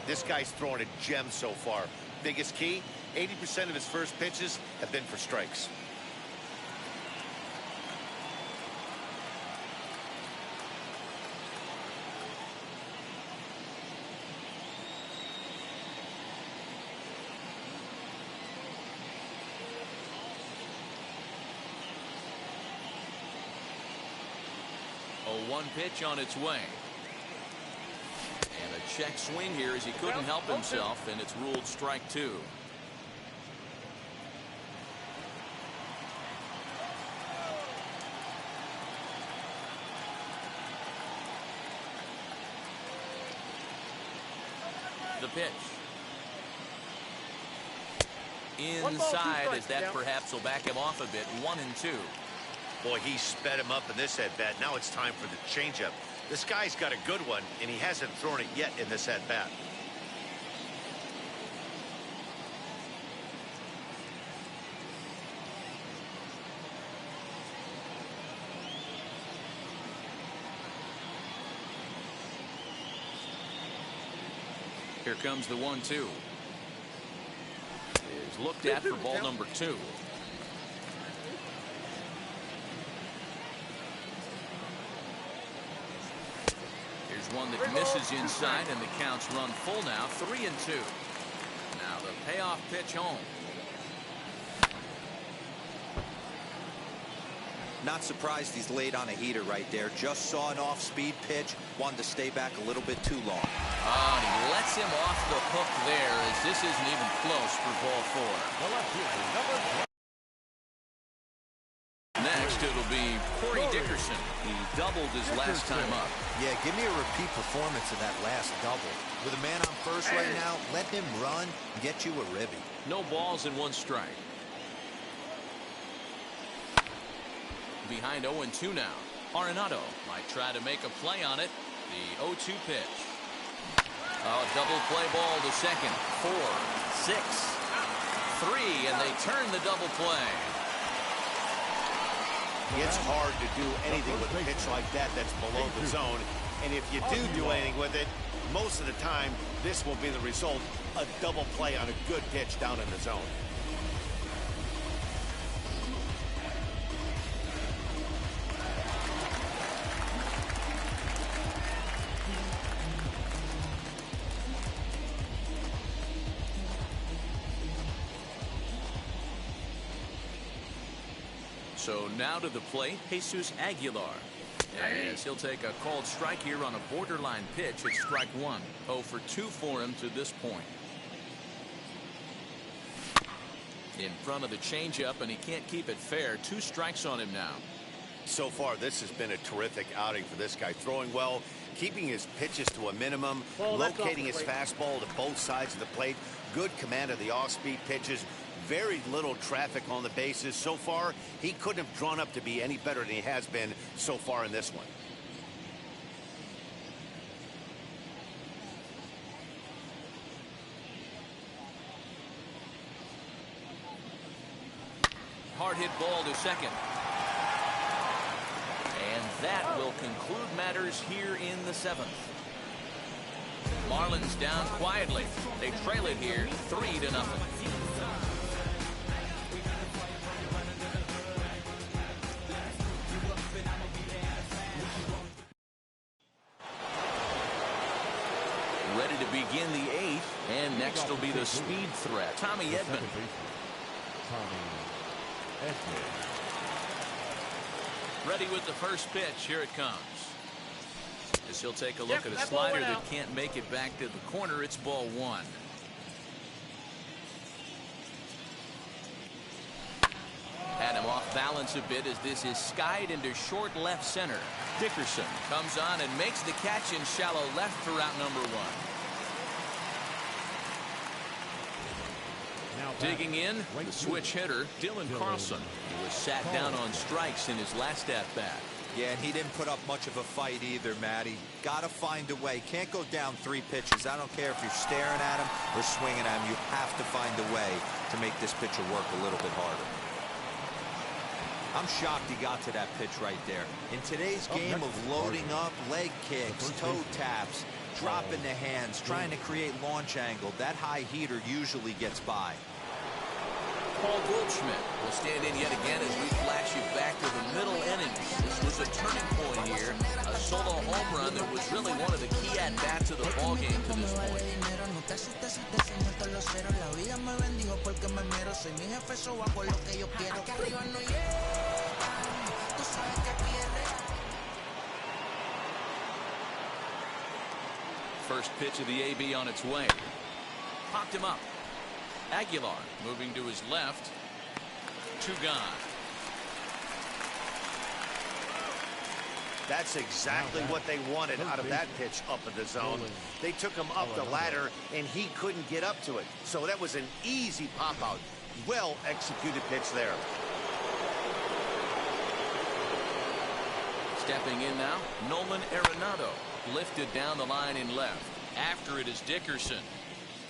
This guy's throwing a gem so far. Biggest key, 80% of his first pitches have been for strikes. A 1 pitch on its way. And a check swing here as he couldn't help himself, and it's ruled strike 2. The pitch. Inside, as that perhaps will back him off a bit. 1-2. Boy, he sped him up in this at-bat. Now it's time for the changeup. This guy's got a good one, and he hasn't thrown it yet in this at-bat. Here comes the 1-2. Is looked at for ball number 2. One that misses inside, and the count's run full now. 3-2. Now the payoff pitch home. Not surprised he's laid on a heater right there. Just saw an off-speed pitch. Wanted to stay back a little bit too long. Oh, and he lets him off the hook there, as this isn't even close for ball 4. Next, it'll be Corey Dickerson. He doubled his last time up. Yeah, give me a repeat performance of that last double. With a man on first right now, let him run and get you a ribby. No balls and 1 strike. Behind 0-2 now. Arenado might try to make a play on it. The 0-2 pitch. Oh, double play ball to second. 4, 6, 3, and they turn the double play. It's hard to do anything with a pitch like that that's below the zone. And if you do anything with it, most of the time, this will be the result. A double play on a good pitch down in the zone. So now to the plate, Jesus Aguilar. As he'll take a called strike here on a borderline pitch at strike 1. 0 for 2 for him to this point. In front of the changeup, and he can't keep it fair. 2 strikes on him now. So far, this has been a terrific outing for this guy. Throwing well, keeping his pitches to a minimum, locating his fastball to both sides of the plate. Good command of the off-speed pitches. Very little traffic on the bases. So far, he couldn't have drawn up to be any better than he has been so far in this one. Hard hit ball to second. And that will conclude matters here in the 7th. Marlins down quietly. They trail it here 3-0. Ready to begin the 8th, and next will be the speed threat, Tommy Edman. Ready with the first pitch. Here it comes. As he'll take a look at a slider that can't make it back to the corner. It's ball 1. Had him off balance a bit as this is skied into short left center. Dickerson comes on and makes the catch in shallow left for out number 1. Digging in, the switch hitter, Dylan Carlson. He was sat down on strikes in his last at-bat. Yeah, and he didn't put up much of a fight either, Matty. Got to find a way. Can't go down 3 pitches. I don't care if you're staring at him or swinging at him. You have to find a way to make this pitcher work a little bit harder. I'm shocked he got to that pitch right there. In today's game of loading up, leg kicks, toe taps, dropping the hands, trying to create launch angle, that high heater usually gets by. Paul Goldschmidt will stand in yet again as we flash you back to the middle innings. This was a turning point here, a solo home run that was really one of the key at-bats of the ballgame to this point. First pitch of the AB on its way. Popped him up. Aguilar moving to his left. 2 gone. That's exactly what they wanted out of that pitch up in the zone. They took him up the ladder, and he couldn't get up to it. So that was an easy pop-out. Well-executed pitch there. Stepping in now, Nolan Arenado. Lifted down the line in left. After it is Dickerson.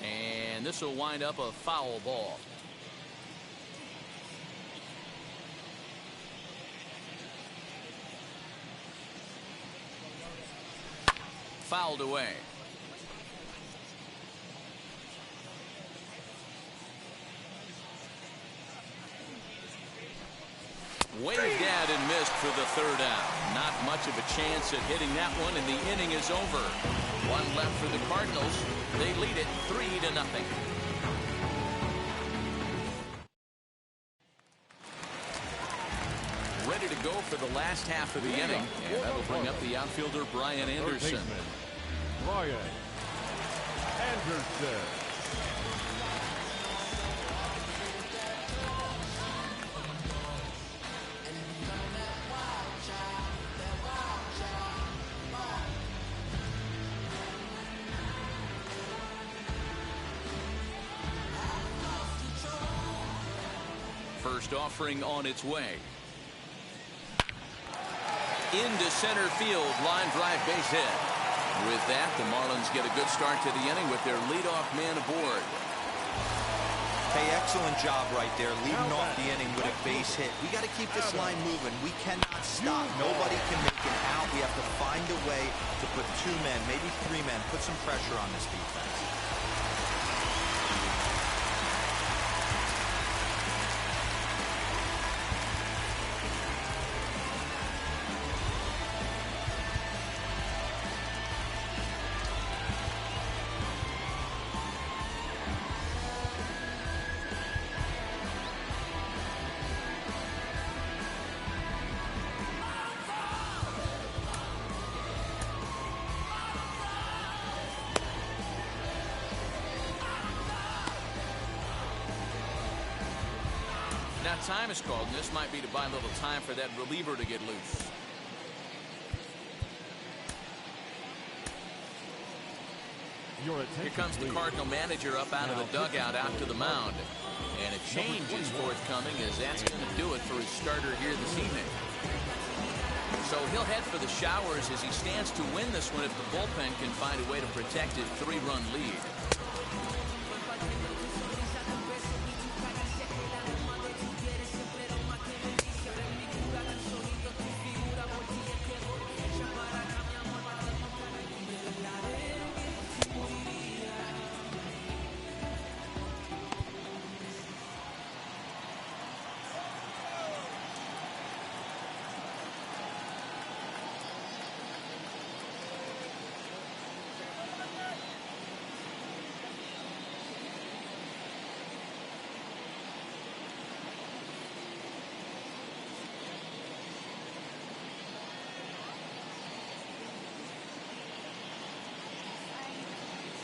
And this will wind up a foul ball. Fouled away. Waved at and missed for the 3rd out. Not much of a chance at hitting that one, and the inning is over. 1 left for the Cardinals. They lead it 3-0. Ready to go for the last half of the inning, and that'll bring up the outfielder Brian Anderson. Brian Anderson. First offering on its way. Into center field, line drive, base hit. With that, the Marlins get a good start to the inning with their leadoff man aboard. Hey, excellent job right there, leading off the inning with a base hit. We got to keep this line moving. We cannot stop. Nobody can make an out. We have to find a way to put 2 men, maybe 3 men, put some pressure on this defense. Now time is called, and this might be to buy a little time for that reliever to get loose. Here comes the Cardinal manager up out of the dugout out to the mound. And a change is forthcoming, as that's going to do it for his starter here this evening. So he'll head for the showers as he stands to win this one if the bullpen can find a way to protect his 3-run lead.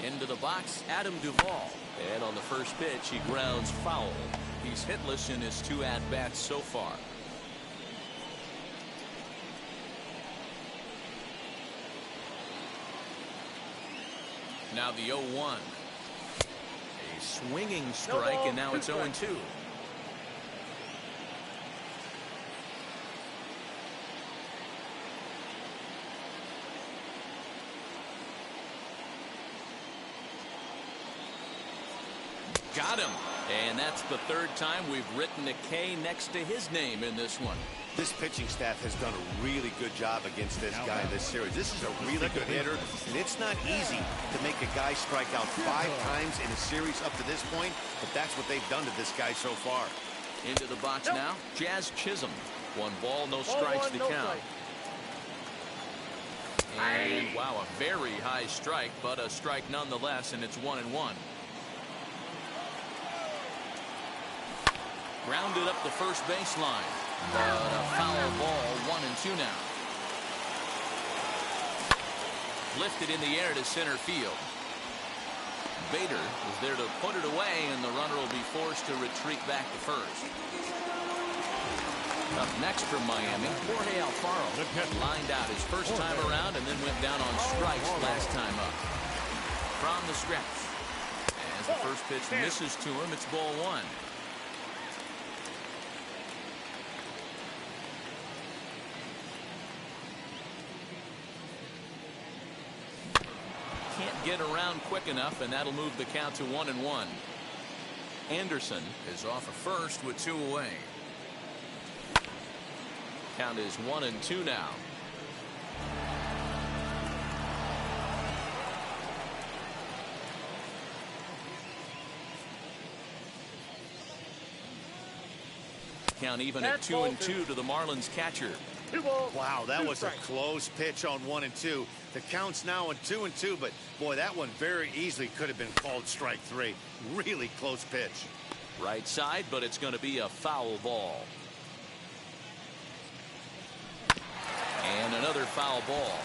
Into the box, Adam Duvall. And on the first pitch, he grounds foul. He's hitless in his 2 at-bats so far. Now the 0-1. A swinging strike, and now it's 0-2. Got him. And that's the third time we've written a K next to his name in this one. This pitching staff has done a really good job against this guy in this series. This is a really good hitter, and it's not easy to make a guy strike out 5 times in a series up to this point, but that's what they've done to this guy so far. Into the box now, Jazz Chisholm. 1 ball, no strikes to count. And wow, a very high strike, but a strike nonetheless, and it's 1-1. Grounded up the first baseline. But a foul ball, 1-2 now. Lifted in the air to center field. Bader is there to put it away, and the runner will be forced to retreat back to first. Up next from Miami, Jorge Alfaro lined out his first time around and then went down on strikes last time up. From the stretch. As the first pitch misses to him, it's ball 1. Can't get around quick enough, and that'll move the count to 1-1. Anderson is off at first with 2 away. Count is 1-2 now. Count even at 2-2 to the Marlins catcher. Wow, that was a close pitch on 1-2. The count's now at 2-2, but boy, that one very easily could have been called strike 3. Really close pitch. Right side, but it's going to be a foul ball. And another foul ball.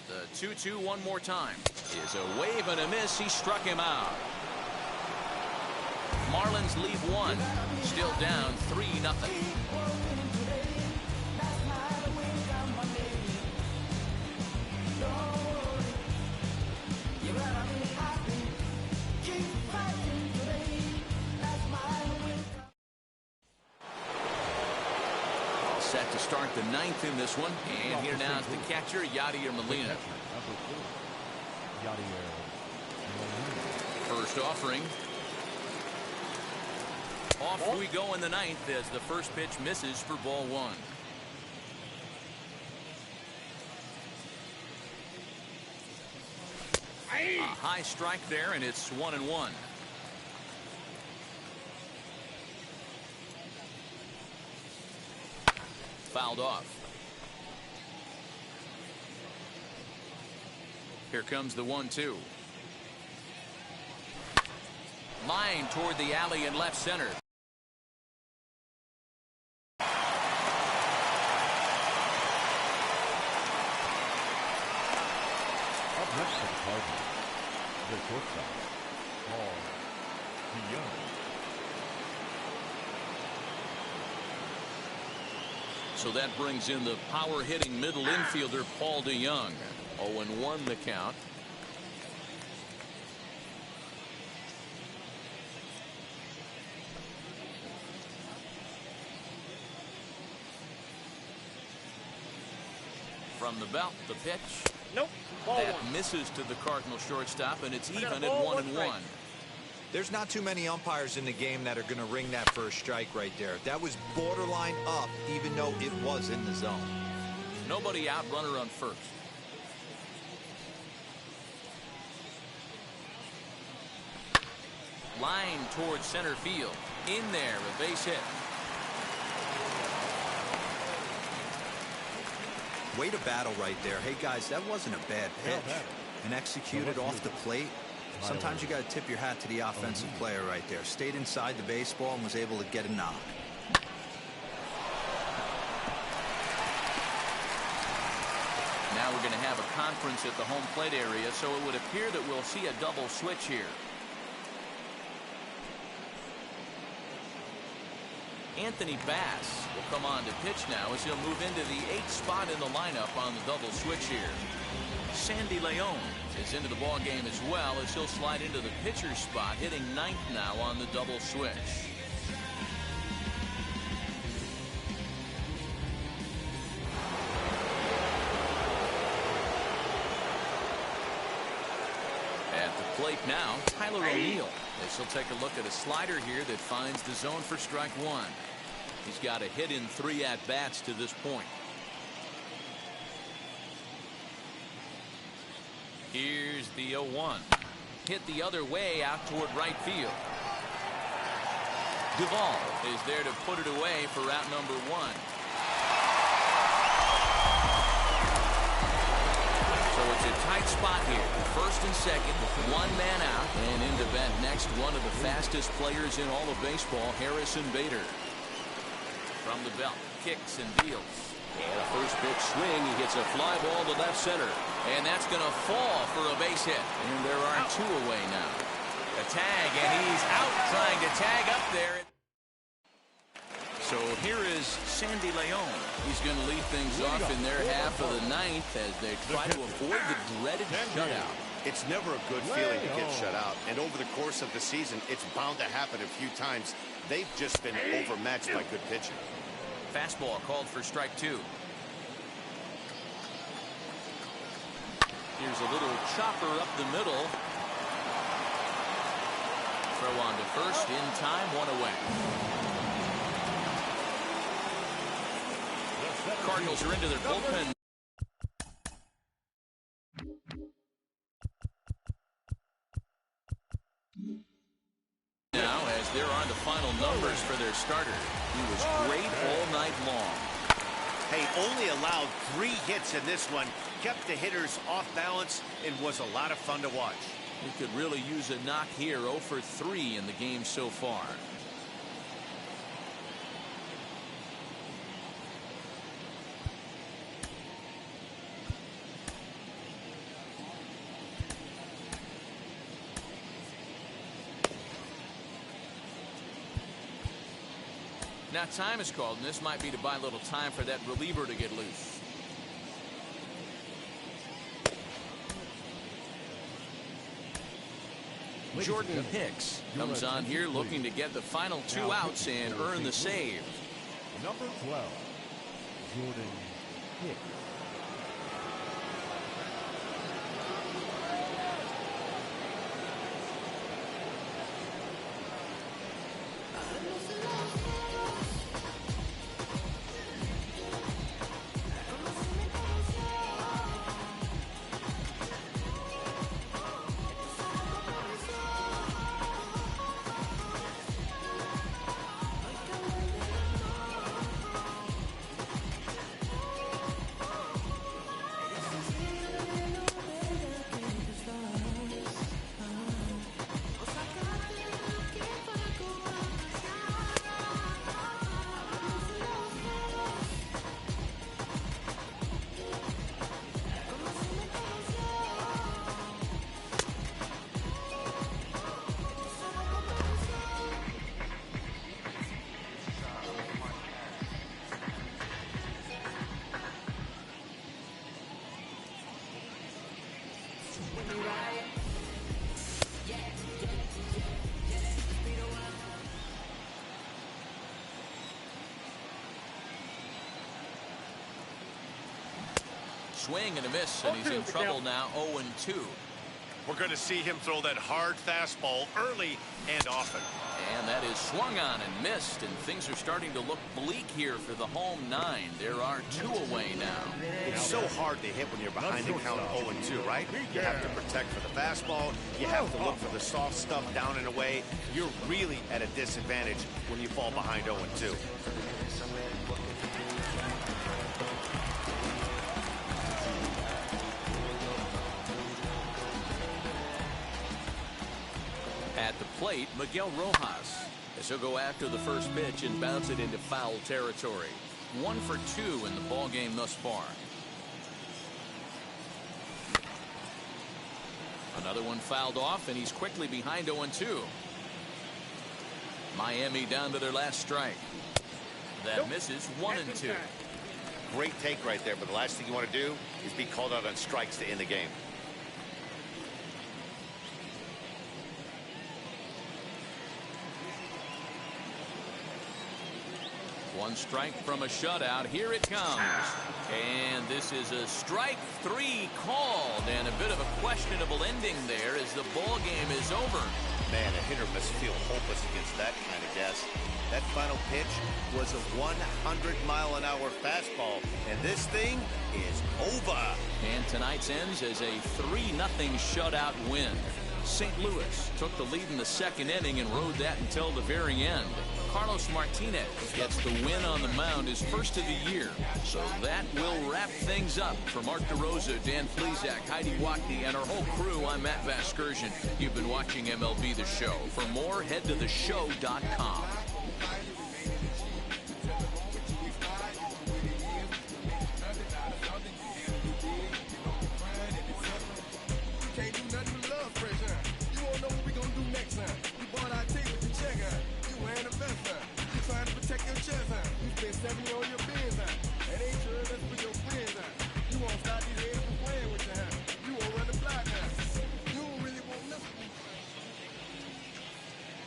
The 2-2 one more time is a wave and a miss. He struck him out. Marlins lead 1, still down 3-0. Set to start the 9th in this one, and here now is the catcher, Yadier Molina. First offering. Off we go in the 9th as the first pitch misses for ball 1. A high strike there, and it's 1-1. Fouled off. Here comes the 1-2. Line toward the alley in left center. Up next for the Cardinals, the shortstop, Paul DeYoung. So that brings in the power-hitting middle infielder, Paul DeYoung. 0-1 the count. From the belt, the pitch. Nope. Ball that 1. Misses to the Cardinal shortstop, and it's even at 1-1. There's not too many umpires in the game that are going to ring that first strike right there. That was borderline up, even though it was in the zone. Nobody out, runner on first. Line towards center field. In there, a base hit. Way to battle right there. Hey, guys, that wasn't a bad pitch. And executed off the plate. Sometimes you got to tip your hat to the offensive player right there. Stayed inside the baseball and was able to get a knock. Now we're going to have a conference at the home plate area, so it would appear that we'll see a double switch here. Anthony Bass will come on to pitch now as he'll move into the 8th spot in the lineup on the double switch here. Sandy Leon is into the ball game as well as he'll slide into the pitcher's spot, hitting 9th now on the double switch. At the plate now, Tyler O'Neill. As he'll take a look at a slider here that finds the zone for strike one. He's got a hit in 3 at-bats to this point. Here's the 0-1. Hit the other way out toward right field. Duvall is there to put it away for out number 1. So it's a tight spot here. First and second, 1 man out. And into bat next, one of the fastest players in all of baseball, Harrison Bader. From the belt, kicks and deals. And a first pitch swing. He hits a fly ball to left center. And that's going to fall for a base hit. And there are 2 away now. A tag, and he's out trying to tag up there. So here is Sandy Leon. He's going to lead things off in their half of the 9th as they try to avoid the dreaded shutout. It's never a good feeling to get shut out. And over the course of the season, it's bound to happen a few times. They've just been overmatched by good pitching. Fastball called for strike 2. Here's a little chopper up the middle. Throw on to first in time, 1 away. Cardinals are into their bullpen. Now, as there are the final numbers for their starter. He was great all night long. Hey, only allowed 3 hits in this one. Kept the hitters off balance and was a lot of fun to watch. He could really use a knock here. 0 for 3 in the game so far. Now time is called, and this might be to buy a little time for that reliever to get loose. Jordan Hicks comes on here looking to get the final 2 outs and earn the save. Number 12, Jordan Hicks. Swing and a miss, and he's in trouble now. 0-2. We're going to see him throw that hard fastball early and often. And that is swung on and missed, and things are starting to look bleak here for the home 9. There are 2 away now. It's so hard to hit when you're behind the count 0-2, right? You have to protect for the fastball. You have to look for the soft stuff down and away. You're really at a disadvantage when you fall behind 0-2. At the plate, Miguel Rojas, as he'll go after the first pitch and bounce it into foul territory. 1 for 2 in the ball game thus far. Another one fouled off, and he's quickly behind 0-2. Miami down to their last strike. That misses 1-2. Great take right there, but the last thing you want to do is be called out on strikes to end the game. One strike from a shutout. Here it comes. And this is a strike 3 called, and a bit of a questionable ending there as the ball game is over. Man, a hitter must feel hopeless against that kind of gas. That final pitch was a 100-mile-an-hour fastball, and this thing is over. And tonight's ends as a 3-0 shutout win. St. Louis took the lead in the second inning and rode that until the very end. Carlos Martinez gets the win on the mound, his first of the year. So that will wrap things up. For Mark DeRosa, Dan Plesac, Heidi Wackney, and our whole crew, I'm Matt Vasgersian. You've been watching MLB The Show. For more, head to theshow.com.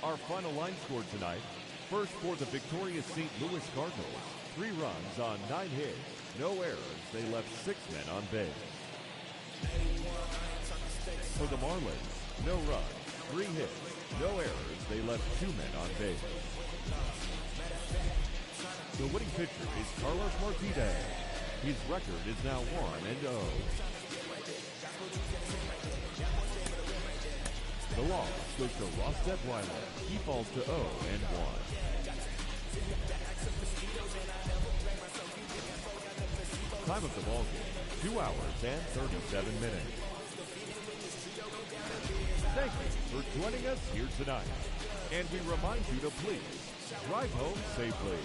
Our final line score tonight. First for the victorious St. Louis Cardinals. 3 runs on 9 hits. No errors. They left 6 men on base. For the Marlins, no runs, 3 hits. No errors. They left 2 men on base. The winning pitcher is Carlos Martinez. His record is now 1-0. The loss goes to Ross Detweiler. He falls to 0-1. Time of the ball game, 2 hours and 37 minutes. Thank you for joining us here tonight. And we remind you to please drive home safely.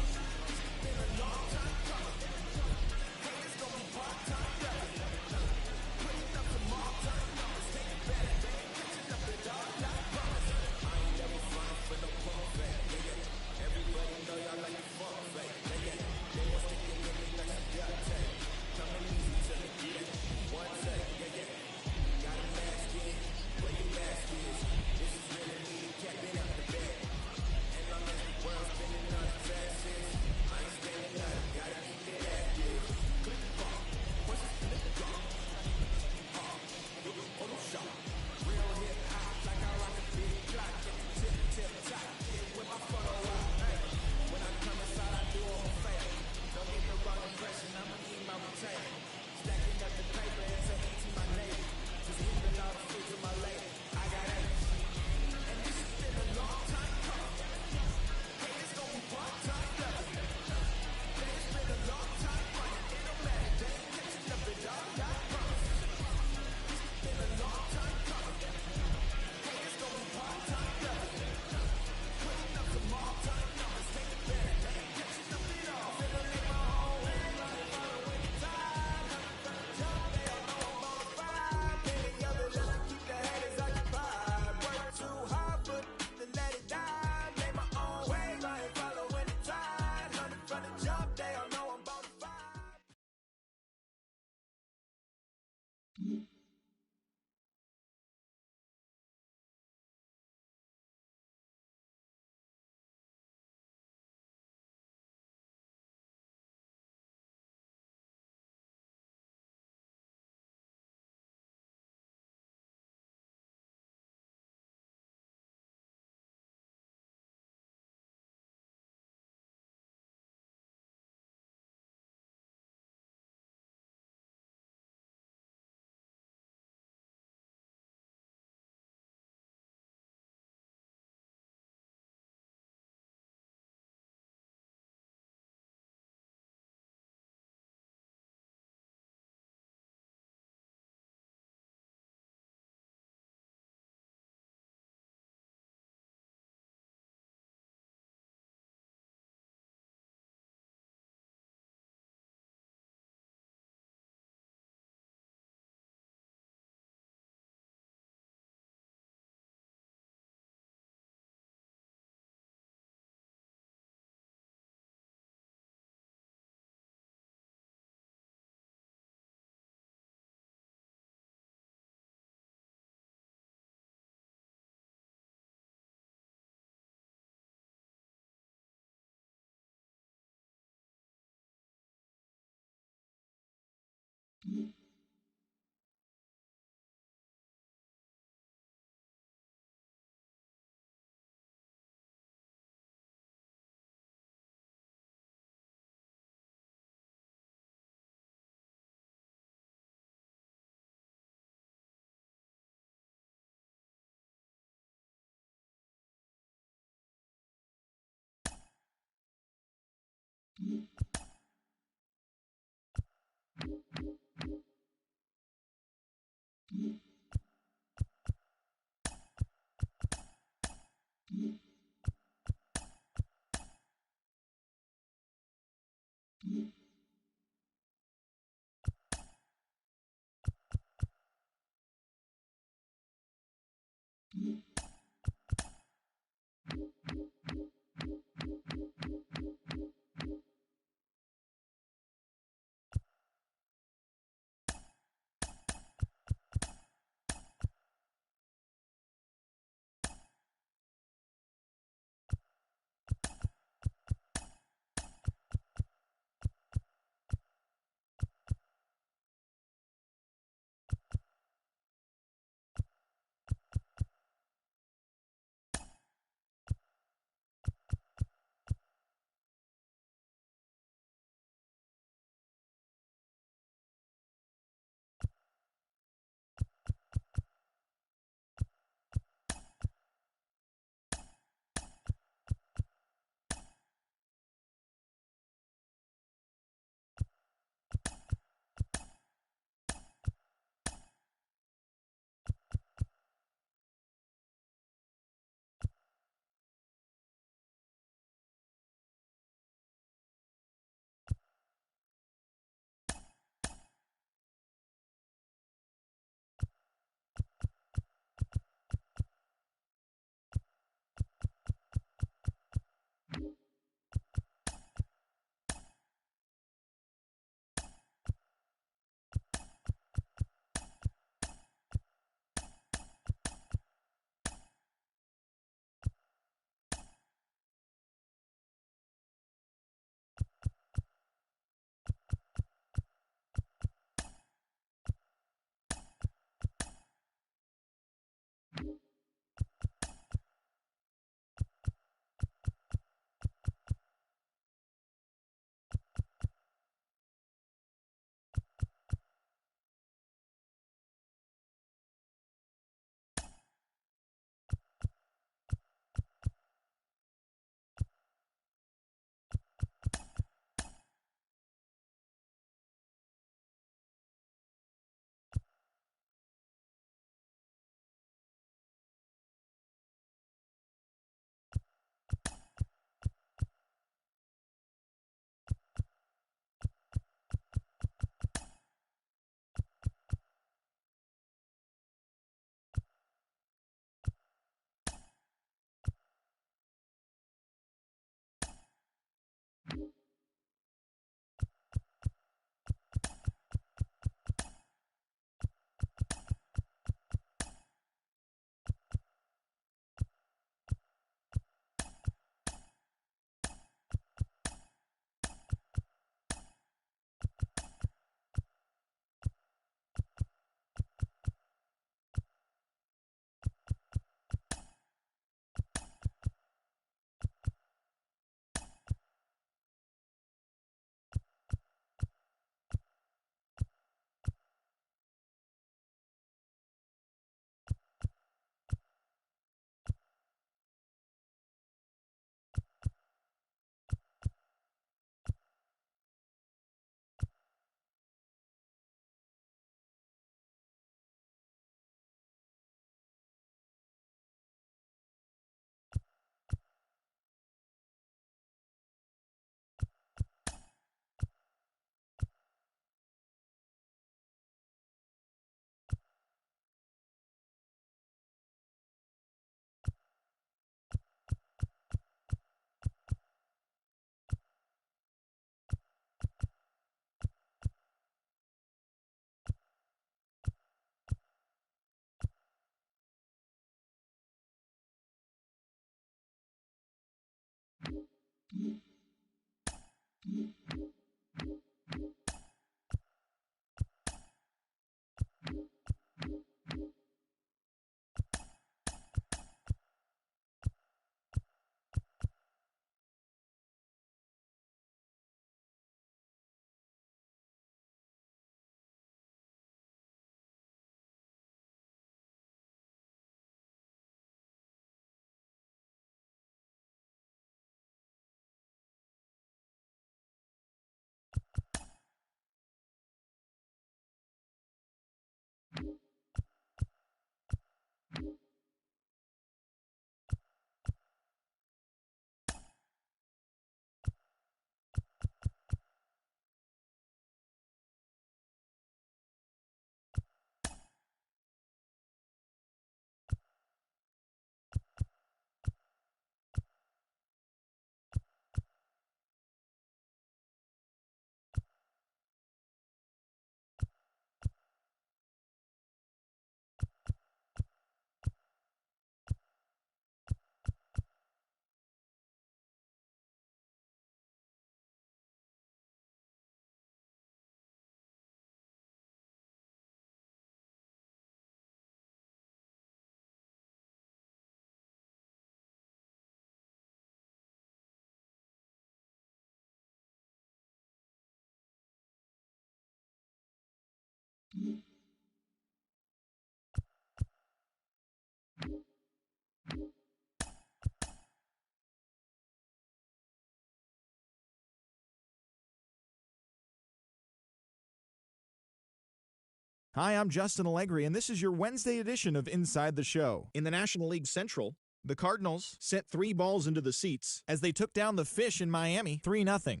Hi, I'm Justin Allegri, and this is your Wednesday edition of Inside the Show. In the National League Central, the Cardinals sent 3 balls into the seats as they took down the Fish in Miami 3-0.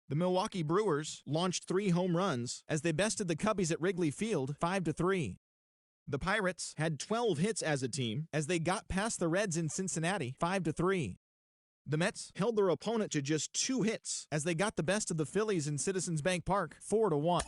The Milwaukee Brewers launched 3 home runs as they bested the Cubbies at Wrigley Field 5-3. The Pirates had 12 hits as a team as they got past the Reds in Cincinnati 5-3. The Mets held their opponent to just 2 hits as they got the best of the Phillies in Citizens Bank Park 4-1.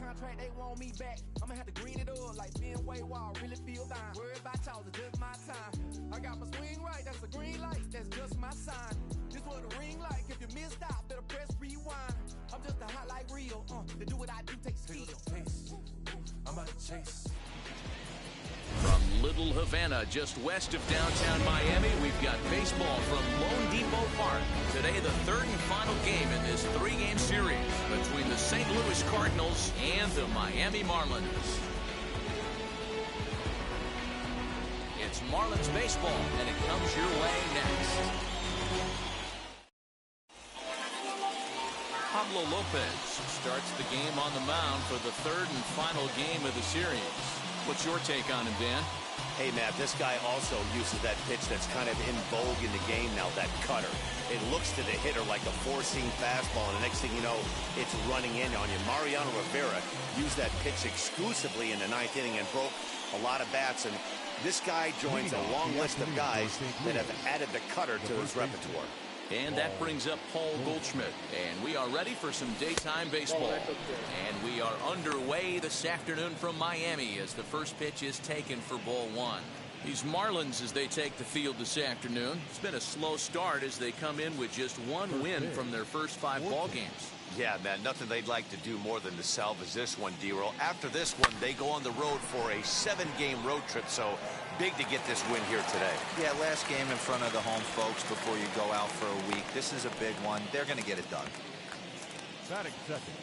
contract, they want me back. I'ma have to green it up like Fenway Wall, really feel fine. Worried about y'all, it's just my time. I got my swing right, that's a green light, that's just my sign. This what a ring like, if you missed out, better press rewind. I'm just a hot like real, to do what I do takes skill. I'm about to chase. From Little Havana, just west of downtown Miami, we've got baseball from Lone Depot Park. Today, the third and final game in this three-game series between the St. Louis Cardinals and the Miami Marlins. It's Marlins baseball, and it comes your way next. Pablo Lopez starts the game on the mound for the third and final game of the series. What's your take on him, Dan? Hey, Matt, this guy also uses that pitch that's kind of in vogue in the game now, that cutter. It looks to the hitter like a four-seam fastball, and the next thing you know, it's running in on you. Mariano Rivera used that pitch exclusively in the ninth inning and broke a lot of bats, and this guy joins a long list of guys that have added the cutter to his repertoire. And that brings up Paul Goldschmidt. And we are ready for some daytime baseball. And we are underway this afternoon from Miami as the first pitch is taken for ball one. These Marlins, as they take the field this afternoon, it's been a slow start as they come in with just one win from their first 5 ball games. Yeah, man, nothing they'd like to do more than to salvage this one, D-Roll. After this one, they go on the road for a 7-game road trip, so big to get this win here today. Yeah, last game in front of the home folks before you go out for a week. This is a big one. They're going to get it done. Batting second.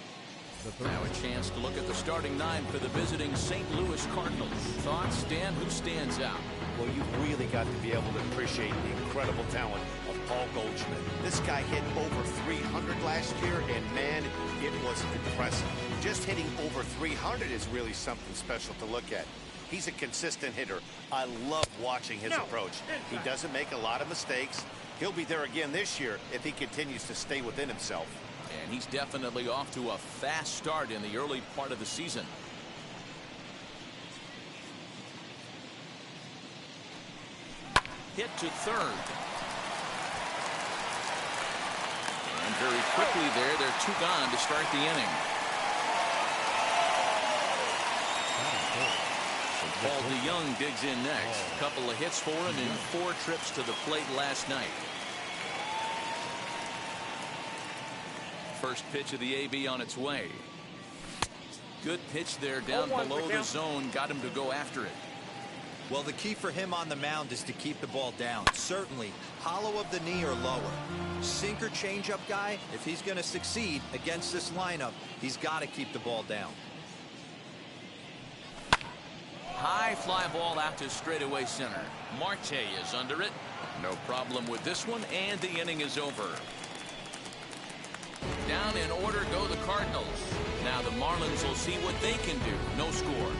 Now a chance to look at the starting 9 for the visiting St. Louis Cardinals. Thoughts, Dan? Who stands out? Well, you've really got to be able to appreciate the incredible talent of Paul Goldschmidt. This guy hit over 300 last year, and man, it was impressive. Just hitting over 300 is really something special to look at. He's a consistent hitter. I love watching his approach. He doesn't make a lot of mistakes. He'll be there again this year if he continues to stay within himself. And he's definitely off to a fast start in the early part of the season. Hit to third. And very quickly they're 2 gone to start the inning. So Paul DeYoung digs in next. A couple of hits for him in 4 trips to the plate last night. First pitch of the AB on its way. Good pitch there down below the zone. Got him to go after it. Well, the key for him on the mound is to keep the ball down. Certainly, hollow of the knee or lower. Sinker changeup guy, if he's going to succeed against this lineup, he's got to keep the ball down. High fly ball out to straightaway center. Marte is under it. No problem with this one, and the inning is over. Down in order go the Cardinals. Now the Marlins will see what they can do. No score.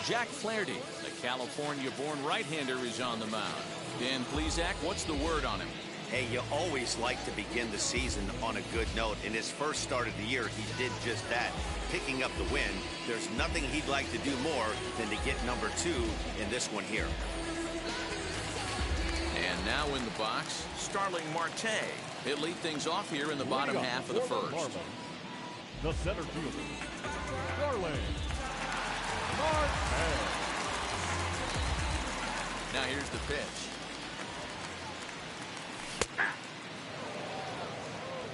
Jack Flaherty, the California-born right-hander, is on the mound. Dan Plesac, what's the word on him? Hey, you always like to begin the season on a good note. In his first start of the year, he did just that, picking up the win. There's nothing he'd like to do more than to get number 2 in this one here. And now in the box, Starling Marte. He'll lead things off here in the bottom half of the first. The center fielder, Starling Marte. Now here's the pitch.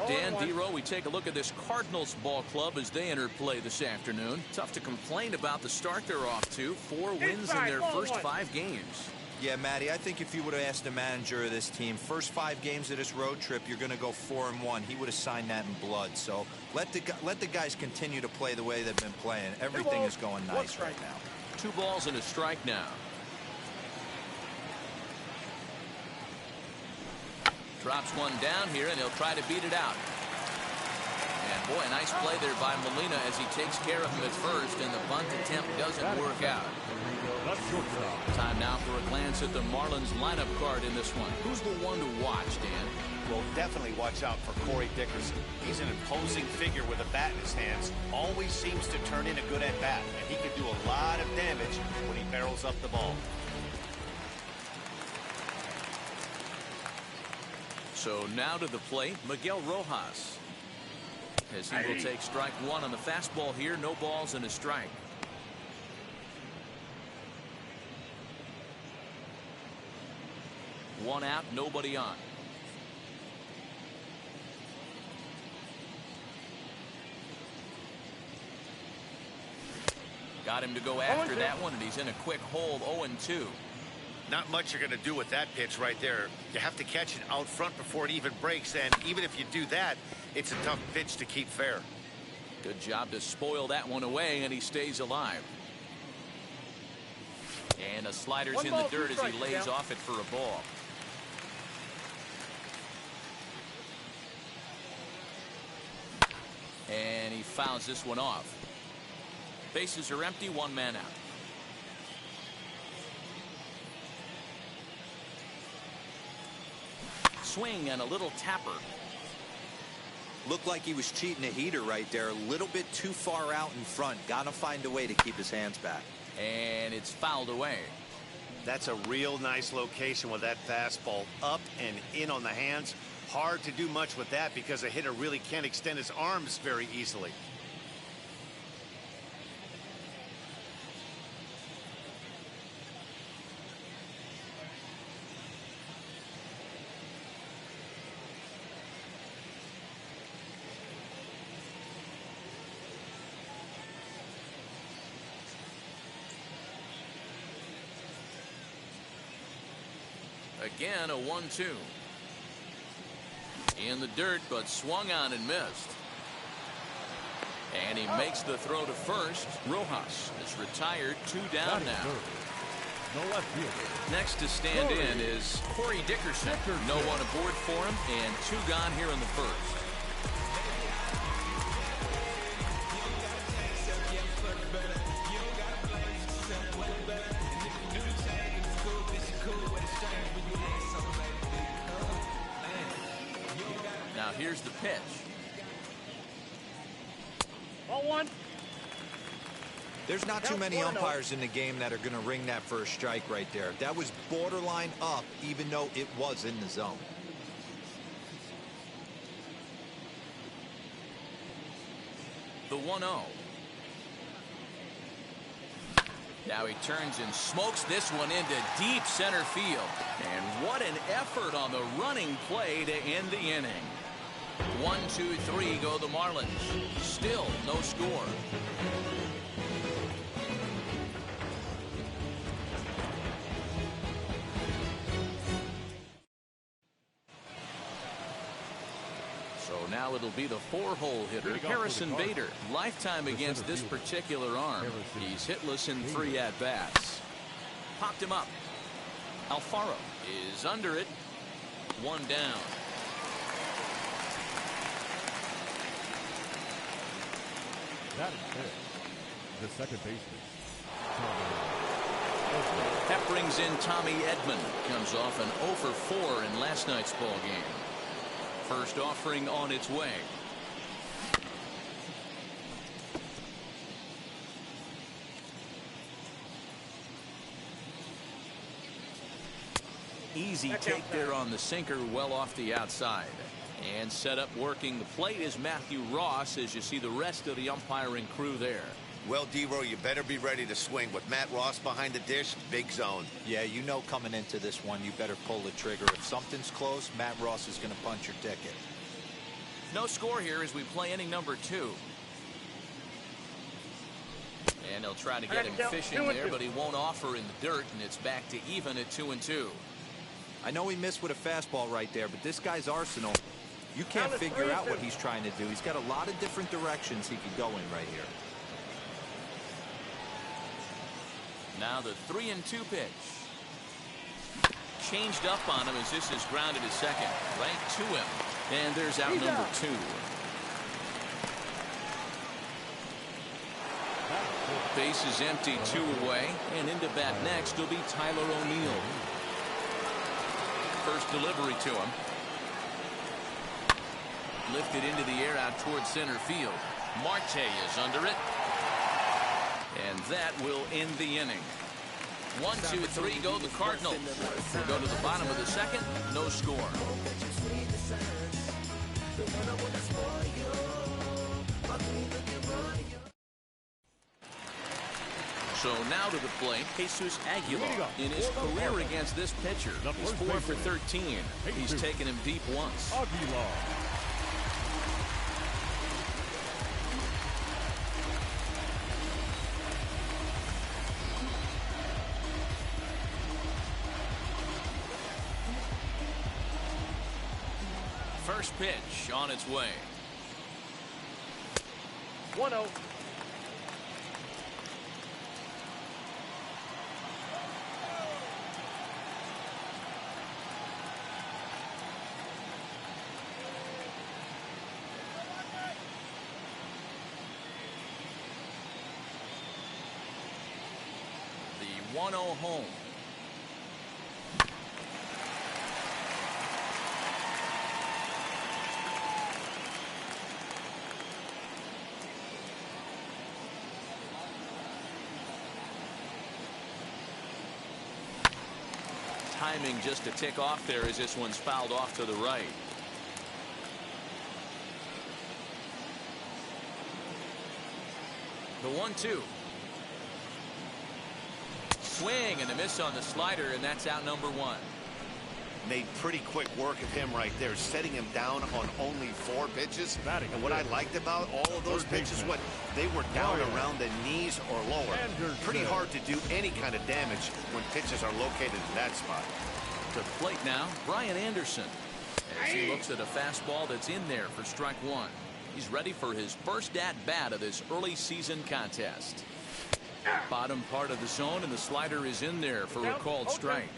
Dan, D-Row, we take a look at this Cardinals ball club as they enter play this afternoon. Tough to complain about the start they're off to. 4 wins in their first 5 games. Yeah, Matty, I think if you would have asked the manager of this team, first 5 games of this road trip, you're going to go 4-1. He would have signed that in blood. So let the guys continue to play the way they've been playing. Everything is going nice right now. 2 balls and a strike now. Drops one down here, and he'll try to beat it out. And boy, a nice play there by Molina as he takes care of him at first, and the bunt attempt doesn't work out. Time now for a glance at the Marlins lineup card in this one. Who's the one to watch, Dan? Well, definitely watch out for Corey Dickerson. He's an imposing figure with a bat in his hands. Always seems to turn in a good at-bat, and he can do a lot of damage when he barrels up the ball. So now to the plate, Miguel Rojas. As he will take strike one on the fastball here. No balls and a strike. One out, nobody on. Got him to go after that one, and he's in a quick hole, 0-2. Not much you're going to do with that pitch right there. You have to catch it out front before it even breaks, and even if you do that, it's a tough pitch to keep fair. Good job to spoil that one away, and he stays alive. And a slider's in the dirt as he lays off it for a ball. And he fouls this one off. Bases are empty, one man out. Swing and a little tapper. Looked like he was cheating a heater right there. A little bit too far out in front. Gotta find a way to keep his hands back. And it's fouled away. That's a real nice location with that fastball up and in on the hands. Hard to do much with that because a hitter really can't extend his arms very easily. Again, a 1-2. In the dirt, but swung on and missed. And he makes the throw to first. Rojas is retired, 2 down now. No left fielder. Next to stand in is Corey Dickerson. No one aboard for him, and 2 gone here in the first. Now here's the pitch. 0-1. There's not too many umpires in the game that are going to ring that first strike right there. That was borderline up, even though it was in the zone. The 1-0. Now he turns and smokes this one into deep center field. And what an effort on the running play to end the inning. 1, 2, 3 go the Marlins. Still no score. So now it'll be the 4-hole hitter, Harrison Bader. Lifetime against this particular arm. He's hitless in 3 at-bats. Popped him up. Alfaro is under it. 1 down. That is it. The second baseman. That brings in Tommy Edman. Comes off an 0 for 4 in last night's ball game. First offering on its way. Easy take there on the sinker, well off the outside. And set up working the plate is Matthew Ross, as you see the rest of the umpiring crew there. Well, D-Row, you better be ready to swing. With Matt Ross behind the dish, big zone. Yeah, you know coming into this one, you better pull the trigger. If something's close, Matt Ross is going to punch your ticket. No score here as we play inning number 2. And they'll try to get him fishing there, but he won't offer in the dirt, and it's back to even at 2-2. I know he missed with a fastball right there, but this guy's arsenal, you can't figure out what he's trying to do. He's got a lot of different directions he could go in right here. Now the 3-2 pitch. Changed up on him as this is grounded to second. Right to him. And there's out number 2. Base is empty, 2 away. And into bat next will be Tyler O'Neill. First delivery to him. Lifted into the air out towards center field. Marte is under it. And that will end the inning. 1, 2, 3 go the Cardinals. We'll go to the bottom of the second. No score. sense. The one I want is for you. I believe in you, run you. So now to the plate, Jesus Aguilar. In his career against this pitcher, he's 4 for 13. He's taken him deep once. Aguilar. First pitch on its way. 1-0. The 1-0 home. Timing just a tick off there as this one's fouled off to the right. The 1-2. Swing and a miss on the slider, and that's out number 1. Made pretty quick work of him right there, setting him down on only 4 pitches. And what I liked about all of those pitches, what they were down around the knees or lower. Pretty hard to do any kind of damage when pitches are located in that spot. To the plate now, Brian Anderson, as he looks at a fastball that's in there for strike 1. He's ready for his first at-bat of this early season contest. Bottom part of the zone, and the slider is in there for a called strike.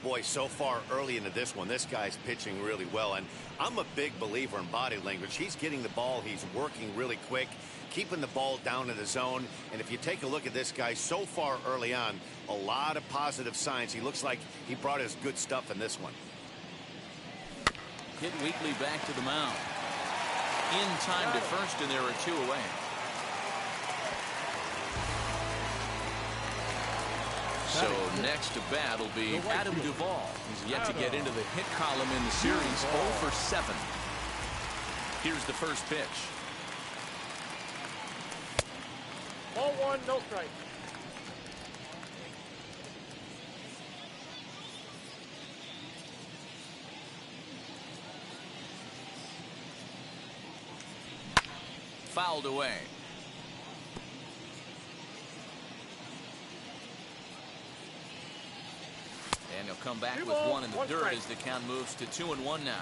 Boy, so far early into this one, this guy's pitching really well, and I'm a big believer in body language. He's getting the ball, he's working really quick, keeping the ball down in the zone, and if you take a look at this guy so far early on, a lot of positive signs. He looks like he brought his good stuff in this one. Hit Weekly back to the mound. In time to first, and there are 2 away. So next to bat will be Adam Duvall. He's yet to get into the hit column in the series, 0 for 7. Here's the first pitch. Ball 1, no strike. Fouled away. And he'll come back with 1 in the dirt as the count moves to 2-1 now.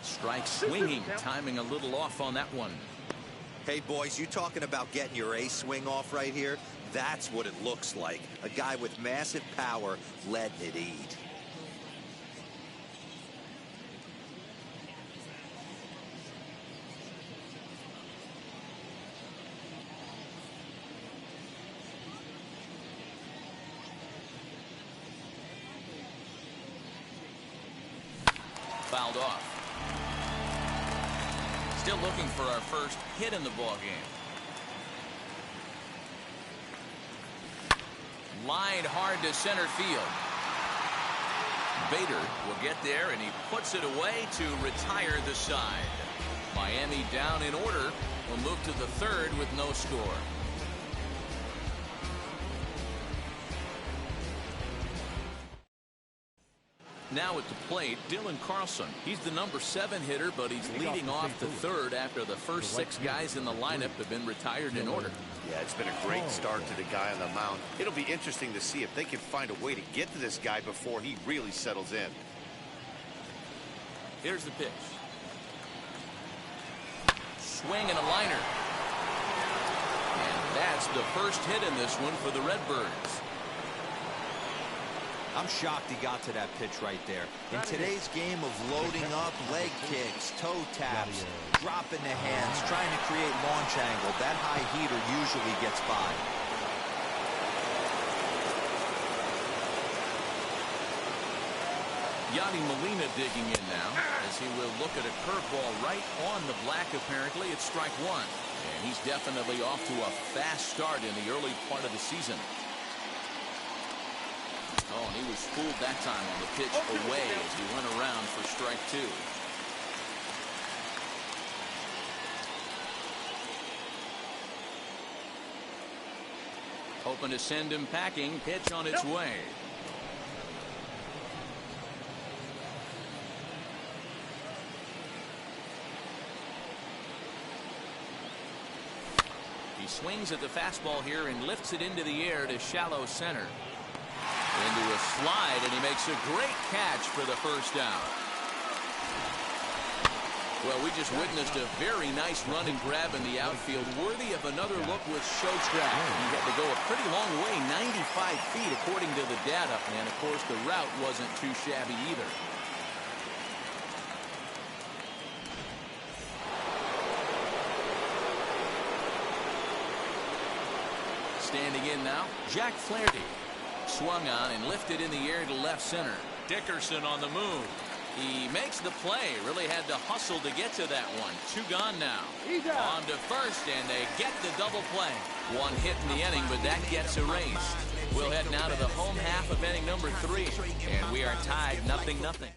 Strike swinging, timing a little off on that one. Hey, boys, you talking about getting your ace swing off right here? That's what it looks like. A guy with massive power letting it eat. Fouled off. Still looking for our first hit in the ballgame. Lined hard to center field. Bader will get there, and he puts it away to retire the side. Miami down in order. Will move to the 3rd with no score. Now at the plate, Dylan Carlson. He's the number 7 hitter, but he's leading off the 3rd after the first 6 guys in the lineup have been retired in order. Yeah, it's been a great start to the guy on the mound. It'll be interesting to see if they can find a way to get to this guy before he really settles in. Here's the pitch. Swing and a liner. And that's the first hit in this one for the Redbirds. I'm shocked he got to that pitch right there. In today's game of loading up, leg kicks, toe taps, dropping the hands, trying to create launch angle, that high heater usually gets by. Yadi Molina digging in now as he will look at a curveball right on the black. Apparently it's strike one, and he's definitely off to a fast start in the early part of the season. Oh, and he was fooled that time on the pitch away as he went around for strike two. Hoping to send him packing. Pitch on its way. He swings at the fastball here and lifts it into the air to shallow center. Into a slide, and he makes a great catch for the first down. Well, we just witnessed a very nice run and grab in the outfield, worthy of another look with Showtrack. He had to go a pretty long way, 95 feet according to the data, and of course the route wasn't too shabby either. Standing in now, Jack Flaherty. Swung on and lifted in the air to left center. Dickerson on the move. He makes the play. Really had to hustle to get to that one. Two gone now. On to first, and they get the double play. One hit in the inning, but that gets erased. We'll head now to the home half of inning number 3, and we are tied 0-0.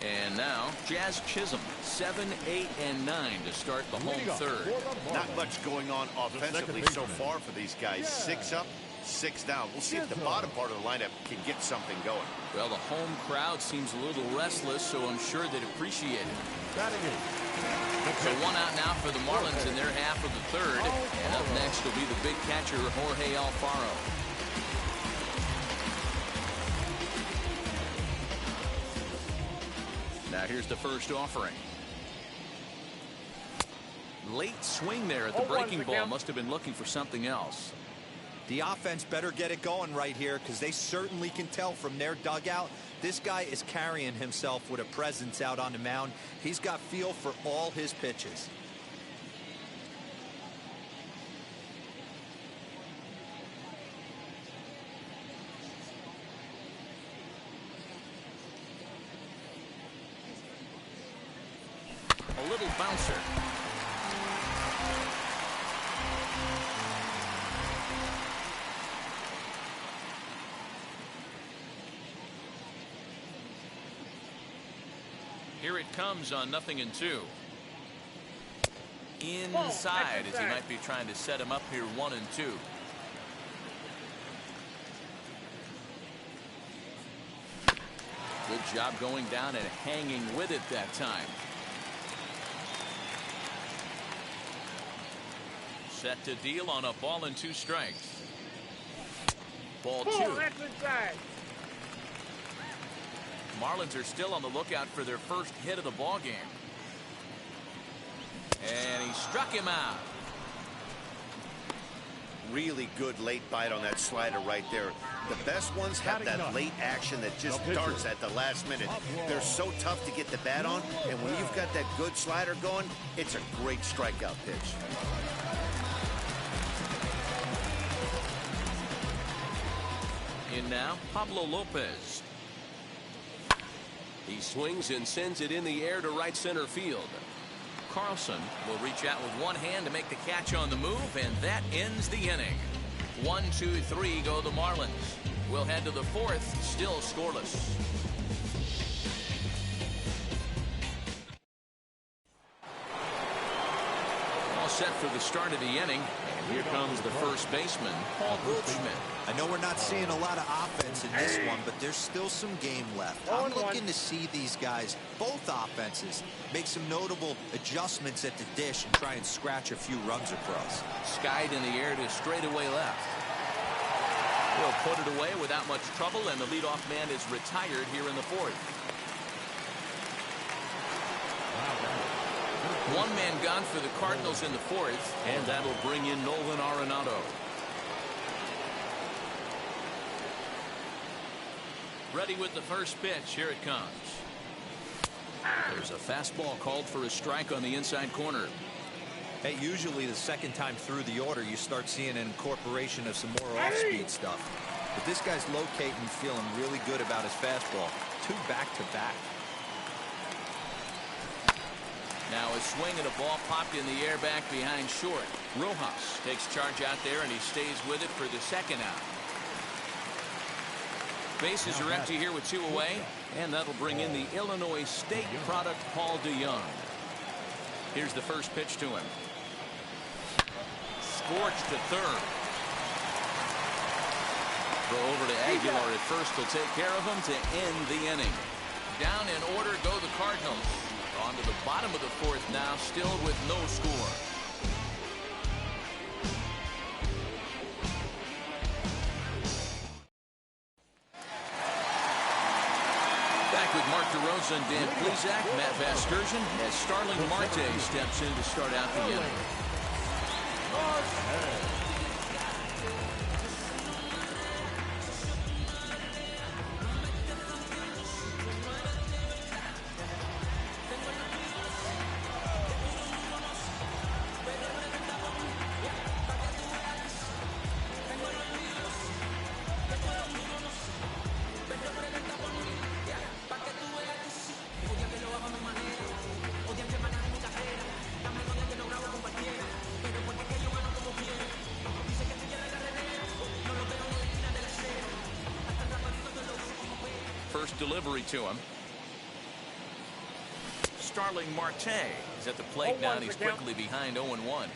And now, Jazz Chisholm, 7, 8, and 9 to start the home third. Not much going on offensively so far for these guys. 6 up, 6 down. We'll see if the bottom part of the lineup can get something going. Well, the home crowd seems a little restless, so I'm sure they'd appreciate it. So one out now for the Marlins in their half of the third. And up next will be the big catcher, Jorge Alfaro. Now here's the first offering. Late swing there at the breaking ball. Must have been looking for something else. The offense better get it going right here, because they certainly can tell from their dugout this guy is carrying himself with a presence out on the mound. He's got feel for all his pitches. A little bouncer. Here it comes on 0-2. Inside, as he might be trying to set him up here 1-2. Good job going down and hanging with it that time. Set to deal on a ball and 2 strikes. Ball 2. Marlins are still on the lookout for their first hit of the ball game. And he struck him out. Really good late bite on that slider right there. The best ones have that late action that just darts at the last minute. They're so tough to get the bat on, and when you've got that good slider going, it's a great strikeout pitch. In now, Pablo Lopez. He swings and sends it in the air to right center field. Carlson will reach out with one hand to make the catch on the move, and that ends the inning. 1, 2, 3 go the Marlins. We'll head to the 4th, still scoreless. All set for the start of the inning. And here comes the first baseman, Paul Goldschmidt. I know we're not seeing a lot of offense in this one, but there's still some game left. I'm looking to see these guys, both offenses, make some notable adjustments at the dish and try and scratch a few runs across. Skied in the air to straightaway left. He'll put it away without much trouble, and the leadoff man is retired here in the 4th. One man gone for the Cardinals in the 4th, and that'll bring in Nolan Arenado. Ready with the first pitch. Here it comes. There's a fastball called for a strike on the inside corner. Hey, usually the second time through the order, you start seeing an incorporation of some more off-speed stuff. But this guy's locating, feeling really good about his fastball. 2 back-to-back. Now a swing and a ball popped in the air back behind short. Rojas takes charge out there, and he stays with it for the second out. Bases are empty here with 2 away, and that'll bring in the Illinois State product, Paul DeYoung. Here's the first pitch to him. Scorched to third. Throw over to Aguilar at first. He'll take care of him to end the inning. Down in order go the Cardinals. On to the bottom of the 4th now, still with no score. Back with Mark DeRosa and Dan Plesac, Matt Vasgersian, as Starling Marte steps in to start out the inning. First delivery to him. Starling Marte is at the plate now, and he's quickly behind 0-1.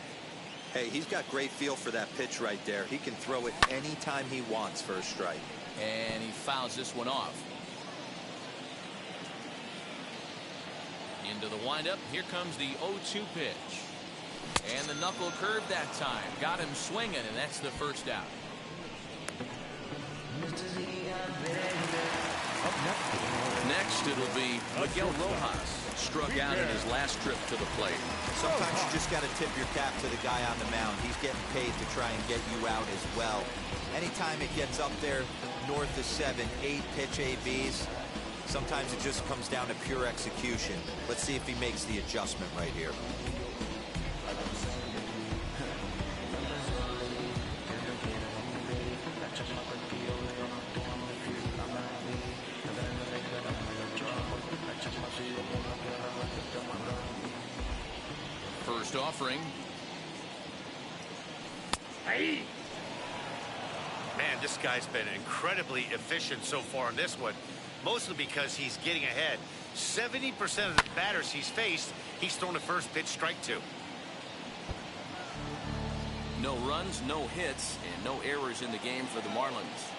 Hey, he's got great feel for that pitch right there. He can throw it anytime he wants for a strike. And he fouls this one off. Into the windup. Here comes the 0-2 pitch. And the knuckle curve that time. Got him swinging, and that's the first out. Next, it'll be Miguel Rojas. Struck out in his last trip to the plate. Sometimes you just got to tip your cap to the guy on the mound. He's getting paid to try and get you out as well. Anytime it gets up there north of 7, 8 pitch ABs, sometimes it just comes down to pure execution. Let's see if he makes the adjustment right here. First offering. Hey. Man, this guy's been incredibly efficient so far in this one, mostly because he's getting ahead. 70% of the batters he's faced, he's thrown a first pitch strike to. No runs, no hits, and no errors in the game for the Marlins.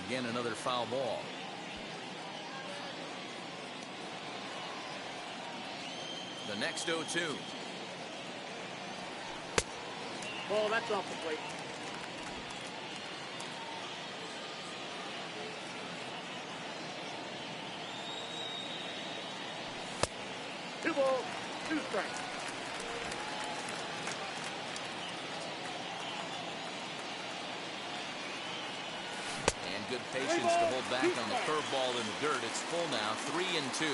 Again, another foul ball. The next 0-2. Ball, that's off the plate. Two balls, 2 strikes. And good patience to hold back on the curveball in the dirt. It's full now, 3-2.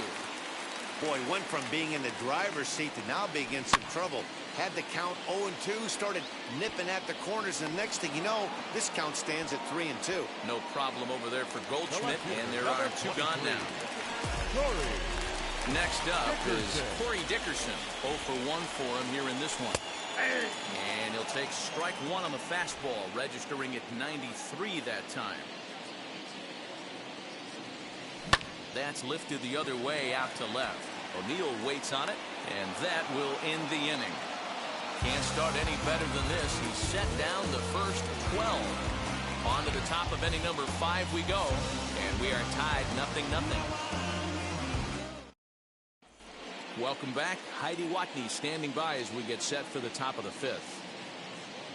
Boy, went from being in the driver's seat to now being in some trouble. Had the count 0-2, started nipping at the corners, and next thing you know, this count stands at 3-2. No problem over there for Goldschmidt, and there are 2 gone now. Next up is Corey Dickerson. 0 for 1 for him here in this one. And he'll take strike 1 on the fastball, registering at 93 that time. That's lifted the other way out to left. O'Neill waits on it, and that will end the inning. Can't start any better than this. He's set down the first 12. On to the top of inning number 5 we go, and we are tied 0-0. Welcome back. Heidi Watney standing by as we get set for the top of the 5th.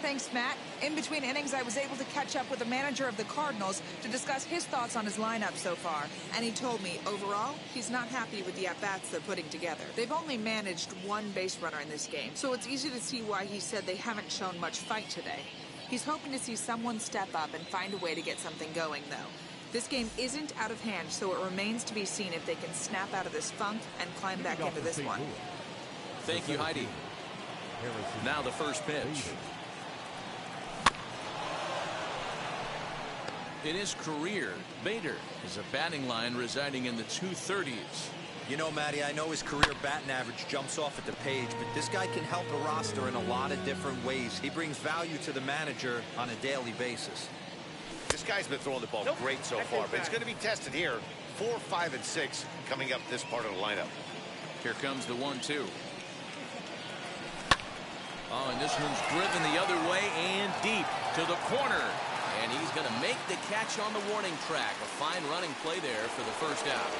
Thanks, Matt. In between innings, I was able to catch up with the manager of the Cardinals to discuss his thoughts on his lineup so far. And he told me, overall, he's not happy with the at-bats they're putting together. They've only managed 1 base runner in this game, so it's easy to see why he said they haven't shown much fight today. He's hoping to see someone step up and find a way to get something going, though. This game isn't out of hand, so it remains to be seen if they can snap out of this funk and climb back into this one. Thank you, Heidi. Now the first pitch. in his career. Bader is a batting line residing in the 230s. You know, Matty, I know his career batting average jumps off at the page, but this guy can help a roster in a lot of different ways. He brings value to the manager on a daily basis. This guy's been throwing the ball great so far, but it's going to be tested here. 4, 5, and 6 coming up this part of the lineup. Here comes the 1-2. Oh, and this one's driven the other way and deep to the corner. And he's going to make the catch on the warning track. A fine running play there for the first out.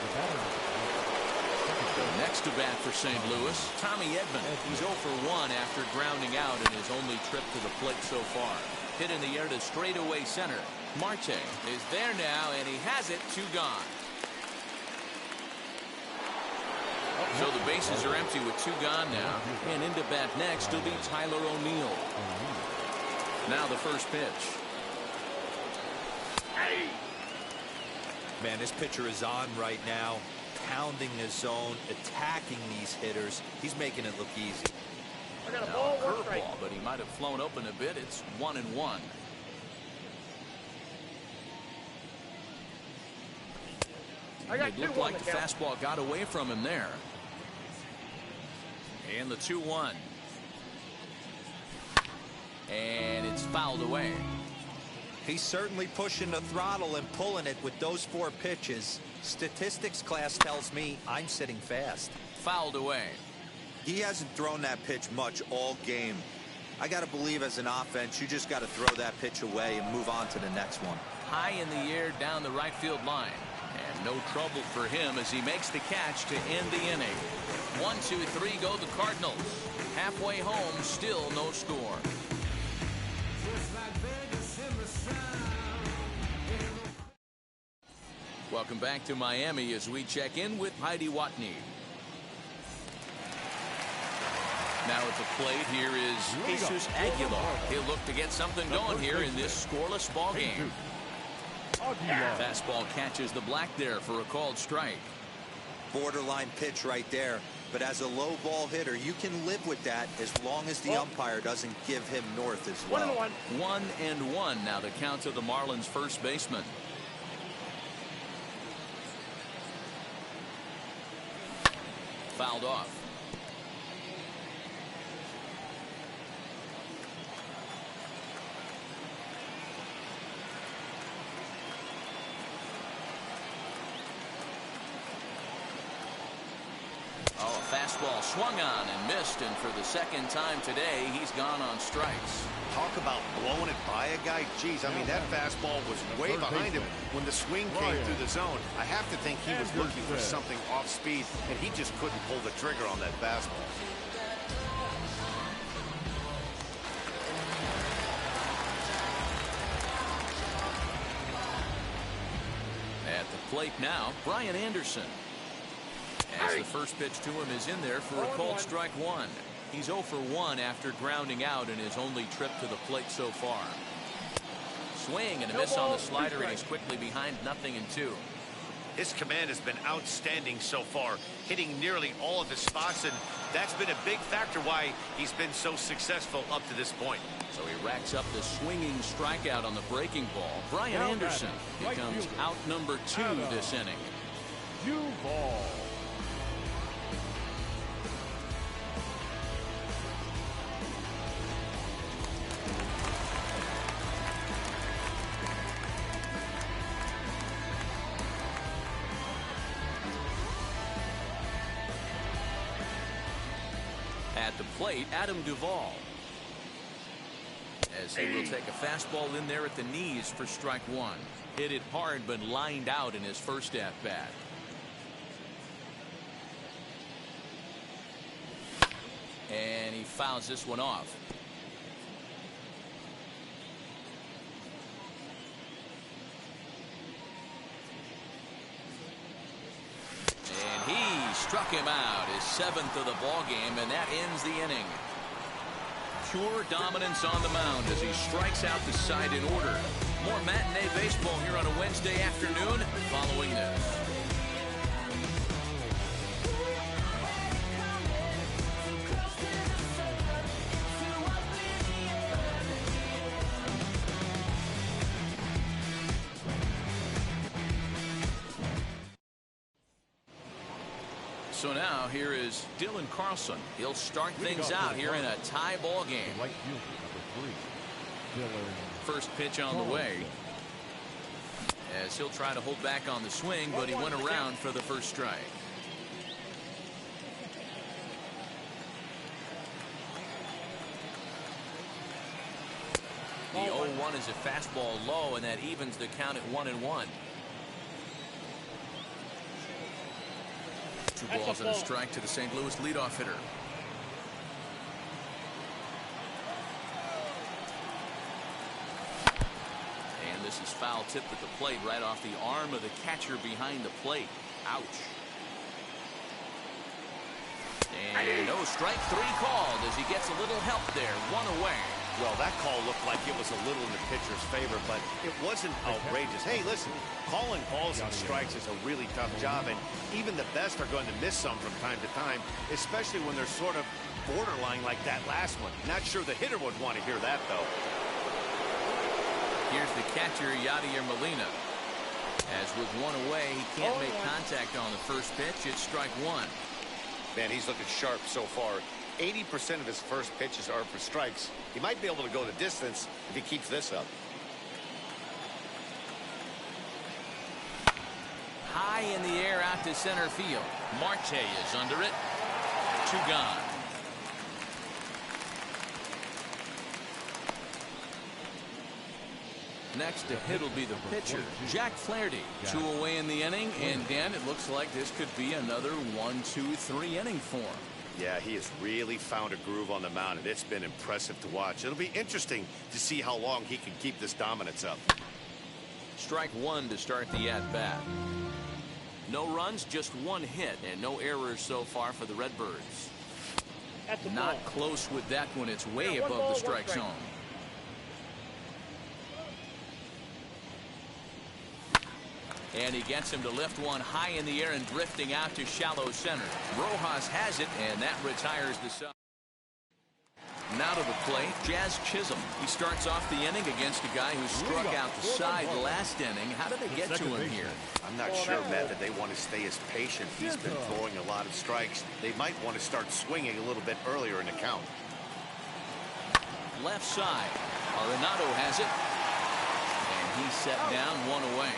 Next to bat for St. Louis, Tommy Edman. He's 0 for 1 after grounding out in his only trip to the plate so far. Hit in the air to straightaway center. Marte is there now, and he has it. 2 gone. So the bases are empty with 2 gone now. And into bat next will be Tyler O'Neill. Now the first pitch. Man, this pitcher is on right now, pounding the zone, attacking these hitters. He's making it look easy. I got a Now ball, a 1 strike. curveball, but he might have flown open a bit. It's 1-1. I got It 2 looked on like the the count. fastball got away from him there. And the 2-1. And it's fouled away. He's certainly pushing the throttle and pulling it with those 4 pitches. Statistics class tells me I'm sitting fast. Fouled away. He hasn't thrown that pitch much all game. I got to believe as an offense, you just got to throw that pitch away and move on to the next one. High in the air down the right field line. And no trouble for him as he makes the catch to end the inning. 1, 2, 3 go the Cardinals. Halfway home, still no score. Welcome back to Miami as we check in with Heidi Watney. Now at the plate, here is Jesus Aguilar. He'll look to get something going here in this scoreless ball game. Fastball catches the black there for a called strike. Borderline pitch right there. But as a low ball hitter, you can live with that as long as the umpire doesn't give him north as well. 1-1 now the count to the Marlins first baseman. Fouled off. Oh, a fastball swung on and missed, and for the second time today, he's gone on strikes. Talk about blowing it by a guy. Geez, I mean, that fastball was way behind him when the swing came through the zone. I have to think he was looking for something off speed, and he just couldn't pull the trigger on that fastball. At the plate now, Brian Anderson. As the first pitch to him is in there for a called strike 1. He's 0 for 1 after grounding out in his only trip to the plate so far. Swing and a miss on the slider, and he's quickly behind 0-2. His command has been outstanding so far, hitting nearly all of his spots, and that's been a big factor why he's been so successful up to this point. So he racks up the swinging strikeout on the breaking ball. Brian Anderson becomes out number 2 this inning. Ball. At the plate, Adam Duvall. As he will take a fastball in there at the knees for strike 1. Hit it hard but lined out in his first at-bat. And he fouls this one off. And he struck him out, his 7th of the ball game, and that ends the inning. Pure dominance on the mound as he strikes out the side in order. More matinee baseball here on a Wednesday afternoon following this. So now here is Dylan Carlson. He'll start things out here in a tie ball game. Right fielder, number 3, Dylan. First pitch on the way. As he'll try to hold back on the swing, but he went around for the first strike. The 0-1 is a fastball low, and that evens the count at 1-1. 2 balls and a strike to the St. Louis leadoff hitter. And this is foul tipped at the plate right off the arm of the catcher behind the plate. Ouch. And no, strike 3 called as he gets a little help there. 1 away. Well, that call looked like it was a little in the pitcher's favor, but it wasn't outrageous. Hey, listen, calling balls and strikes is a really tough job, and even the best are going to miss some from time to time, especially when they're sort of borderline like that last one. Not sure the hitter would want to hear that, though. Here's the catcher, Yadier Molina. As with 1 away, he can't make contact on the first pitch. It's strike 1. Man, he's looking sharp so far. 80% of his first pitches are for strikes. He might be able to go the distance if he keeps this up. High in the air out to center field. Marte is under it. 2 gone. Next to hit will be the pitcher, Jack Flaherty. 2 away in the inning, and Dan, it looks like this could be another 1-2-3 inning for him. Yeah, he has really found a groove on the mound, and it's been impressive to watch. It'll be interesting to see how long he can keep this dominance up. Strike 1 to start the at-bat. No runs, just 1 hit, and no errors so far for the Redbirds. Not close with that one. It's way above the strike zone. And he gets him to lift one high in the air and drifting out to shallow center. Rojas has it, and that retires the sub. Now to the plate, Jazz Chisholm. He starts off the inning against a guy who struck out the side last inning. How did they get to him here? I'm not sure, Matt, that they want to stay as patient. He's been throwing a lot of strikes. They might want to start swinging a little bit earlier in the count. Left side. Arenado has it. And he's set down 1 away.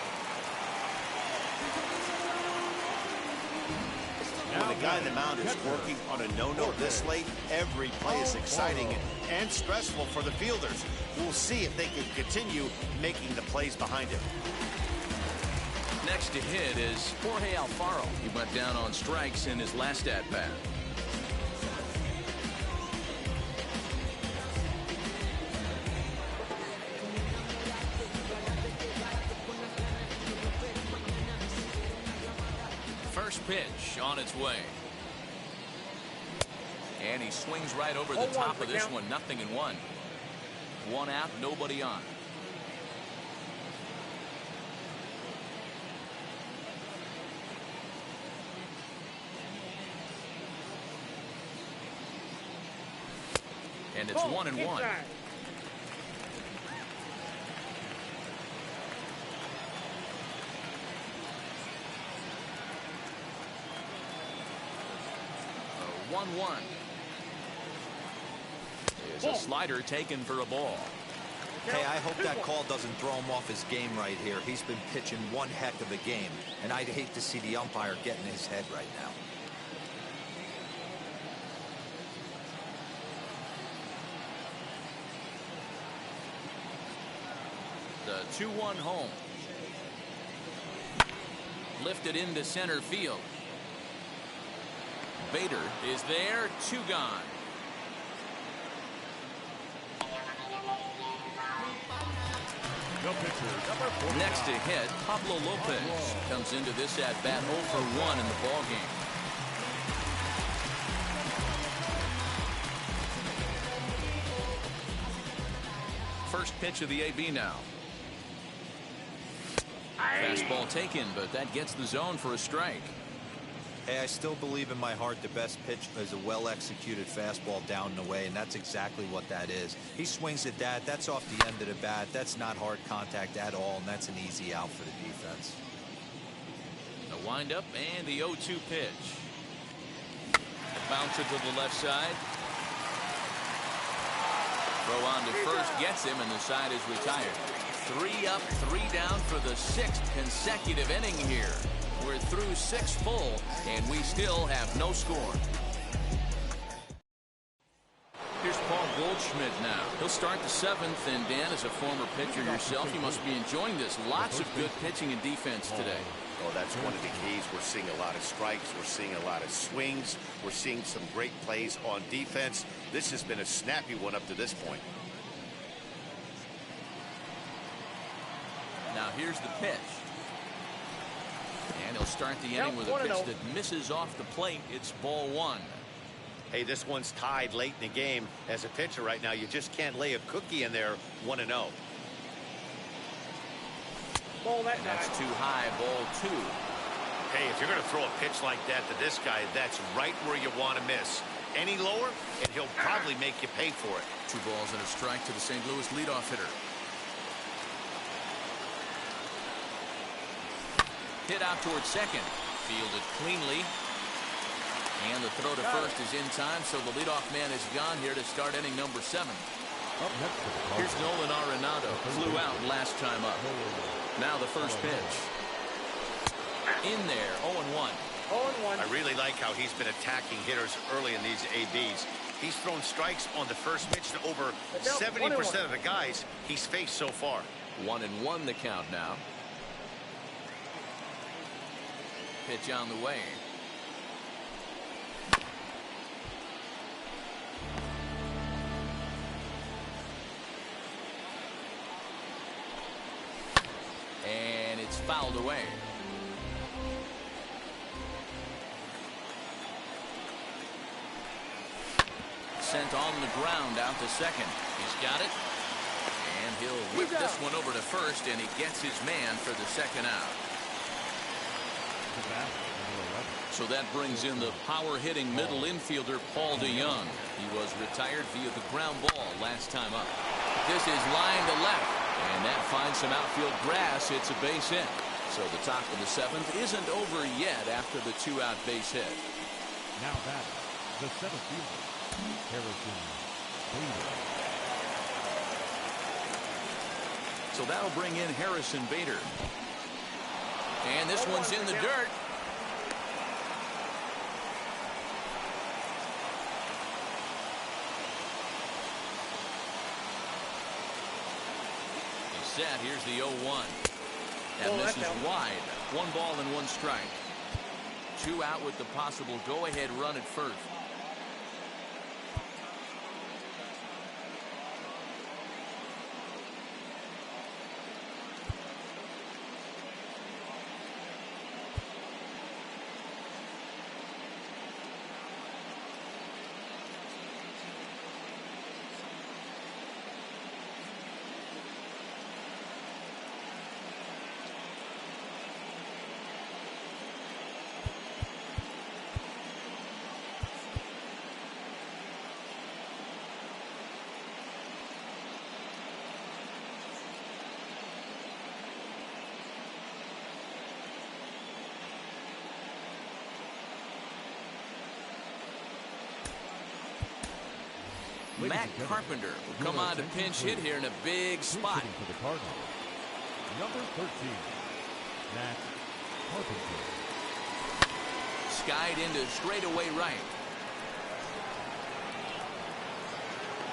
When the guy on the mound is working on a no-no this late, every play is exciting and stressful for the fielders. We'll see if they can continue making the plays behind him. Next to hit is Jorge Alfaro. He went down on strikes in his last at-bat. First pitch on its way. And he swings right over the top of this one. 0-1. 1 out, nobody on. And it's 1-1. Is a slider taken for a ball. Hey, I hope that call doesn't throw him off his game right here. He's been pitching one heck of a game, and I'd hate to see the umpire get in his head right now. The 2-1 home. Lifted into center field. Bader is there. 2 gone. Next to hit, Pablo Lopez comes into this at bat 0 for 1 in the ball game. First pitch of the AB now. Fastball taken, but that gets the zone for a strike. Hey, I still believe in my heart the best pitch is a well-executed fastball down and away, and that's exactly what that is. He swings at that. That's off the end of the bat. That's not hard contact at all, and that's an easy out for the defense. The windup and the 0-2 pitch. Bounce it to the left side. Throw on to first, gets him, and the side is retired. 3 up, 3 down for the 6th consecutive inning here. We're through 6 full, and we still have no score. Here's Paul Goldschmidt now. He'll start the 7th, and Dan, as a former pitcher yourself, you must be enjoying this. Lots of good pitching and defense today. Oh, that's one of the keys. We're seeing a lot of strikes. We're seeing a lot of swings. We're seeing some great plays on defense. This has been a snappy one up to this point. Now here's the pitch. And he'll start the inning with a pitch that misses off the plate. It's ball 1. Hey, this one's tied late in the game. As a pitcher right now, you just can't lay a cookie in there 1-0. That's too high, ball 2. Hey, if you're going to throw a pitch like that to this guy, that's right where you want to miss. Any lower, and he'll probably make you pay for it. 2 balls and a strike to the St. Louis leadoff hitter. Hit out towards second. Fielded cleanly. And the throw to first is in time, so the leadoff man is gone here to start inning number 7. Here's Nolan Arenado. Flew out last time up. Now the first pitch. In there, 0-1. I really like how he's been attacking hitters early in these ABs. He's thrown strikes on the first pitch to over 70% of the guys he's faced so far. 1-1 the count now. Pitch on the way. And it's fouled away. Sent on the ground out to second. He's got it. And he'll whip this one over to first, and he gets his man for the second out. So that brings in the power-hitting middle infielder, Paul DeYoung. He was retired via the ground ball last time up. This is line to left, and that finds some outfield grass. It's a base hit. So the top of the 7th isn't over yet after the 2-out base hit. Now batting, the 7th fielder, Harrison Bader. So that'll bring in Harrison Bader. And this one's in the dirt. He's set. Here's the 0-1. That misses wide. 1 ball and 1 strike. 2 out with the possible go-ahead run at first. Matt Carpenter will come on to pinch hit here in a big spot. For the Cardinals, number 13, Matt Carpenter. Skied into straightaway right.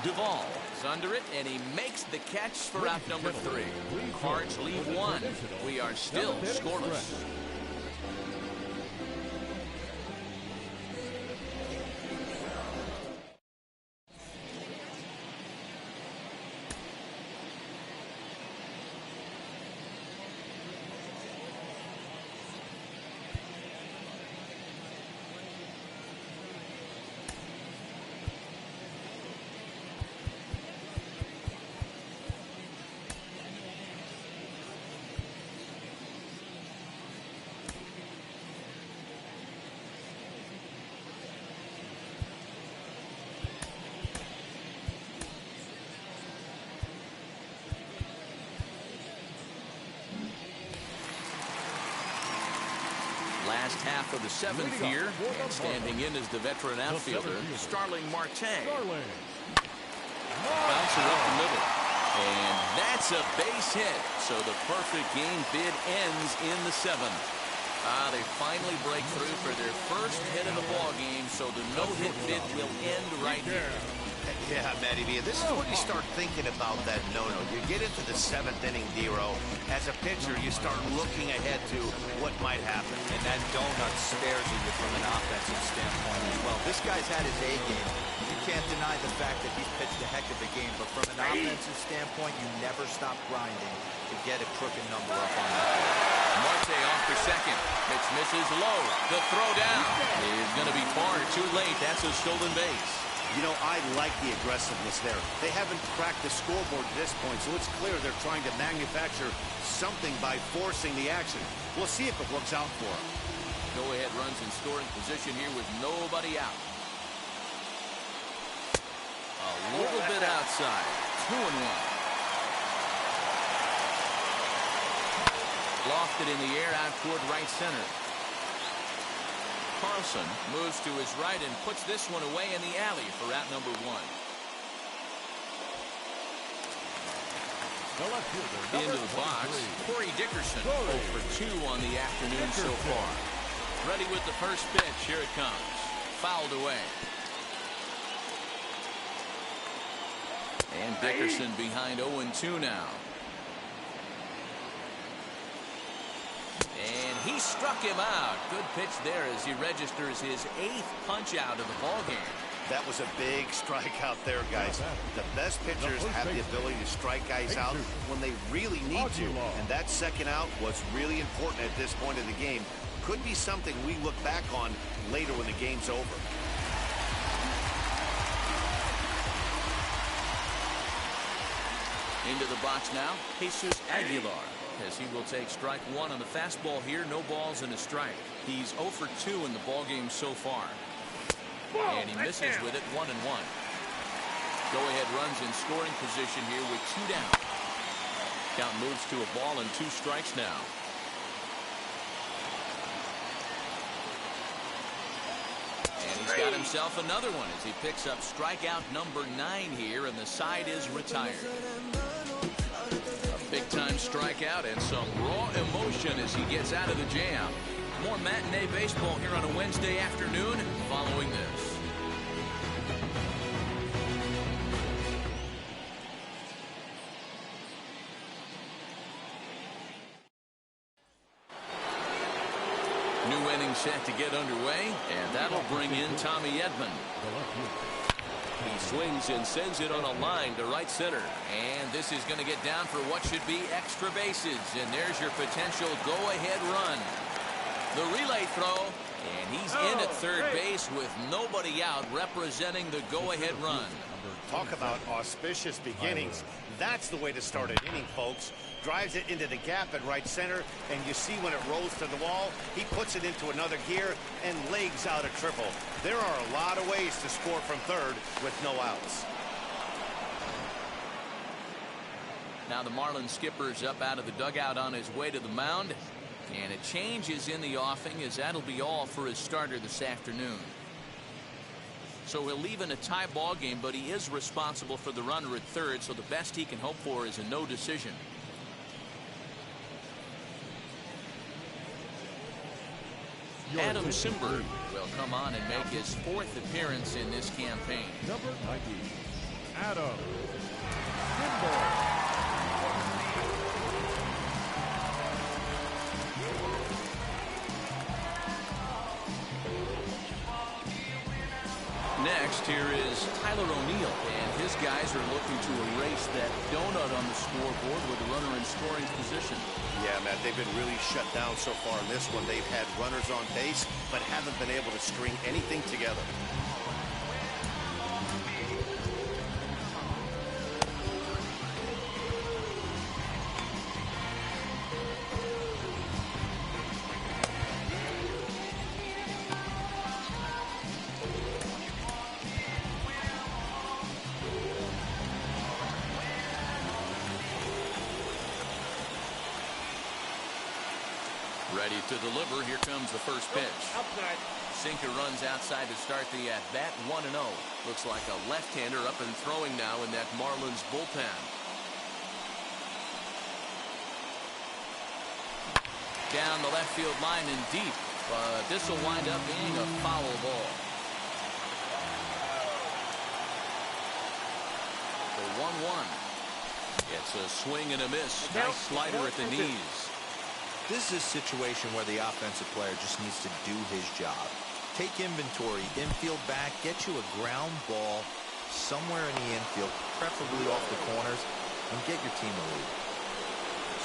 Duvall is under it, and he makes the catch for out number 3. Cards leave 1. We are still scoreless. half of the seventh here, and standing in is the veteran outfielder, Starling Marte. Bouncer up the middle. And that's a base hit. So the perfect game bid ends in the seventh. They finally break through for their first hit of the ball game, so the no-hit bid will end right here. Yeah, Matty B, this is when you start thinking about that no-no. You get into the seventh inning, D-Row. As a pitcher, you start looking ahead to what might happen. And that donut scares you from an offensive standpoint as well. This guy's had his A game. You can't deny the fact that he's pitched a heck of a game, but from an offensive standpoint, you never stop grinding to get a crooked number up on that board. Marte off for second. Pitch misses low. The throw down is going to be far too late. That's a stolen base. You know, I like the aggressiveness there. They haven't cracked the scoreboard at this point, so it's clear they're trying to manufacture something by forcing the action. We'll see if it works out for them. Go-ahead runs in scoring position here with nobody out. A little bit outside. 2-1. Lofted in the air out toward right center. Carlson moves to his right and puts this one away in the alley for out number 1. Into the box, Corey Dickerson 0 for 2 on the afternoon so far. Ready with the first pitch. Here it comes. Fouled away. And Dickerson behind 0-2 now. And he struck him out. Good pitch there as he registers his 8th punch out of the ball game. That was a big strikeout there, guys. The best pitchers have the ability to strike guys out when they really need to. And that second out was really important at this point of the game. Could be something we look back on later when the game's over. Into the box now, Jesus Aguilar, as he will take strike 1 on the fastball here. No balls and a strike. He's 0 for 2 in the ballgame so far. And he misses with it. 1-1. Go-ahead runs in scoring position here with 2 down. Count moves to a ball and 2 strikes now. And he's got himself another one as he picks up strikeout number 9 here, and the side is retired. A big-time strikeout and some raw emotion as he gets out of the jam. More matinee baseball here on a Wednesday afternoon following this. New inning set to get underway, and that'll bring in Tommy Edman. He swings and sends it on a line to right center. And this is going to get down for what should be extra bases. And there's your potential go-ahead run. The relay throw, and he's in at third base with nobody out, representing the go-ahead run. Talk about auspicious beginnings. That's the way to start an inning, folks. Drives it into the gap at right center, and you see when it rolls to the wall, he puts it into another gear and legs out a triple. There are a lot of ways to score from third with no outs. Now the Marlins skipper's up out of the dugout on his way to the mound, and a change is in the offing as that'll be all for his starter this afternoon. So he'll leave in a tie ball game, but he is responsible for the runner at third, so the best he can hope for is a no decision. Adam Simberg will come on and make his 4th appearance in this campaign. Number 90, Adam Simberg. Next, here is Tyler O'Neill, and his guys are looking to erase that donut on the scoreboard with a runner in scoring position. Yeah, Matt, they've been really shut down so far in this one. They've had runners on base, but haven't been able to string anything together. Ready to deliver. Here comes the first pitch. Outside. Sinker runs outside to start the at-bat. 1-0. Looks like a left-hander up and throwing now in that Marlins bullpen. Down the left field line and deep, but this will wind up being a foul ball. The 1-1. It's a swing and a miss. Nice slider at the knees. This is a situation where the offensive player just needs to do his job. Take inventory, infield back, get you a ground ball somewhere in the infield, preferably off the corners, and get your team a lead.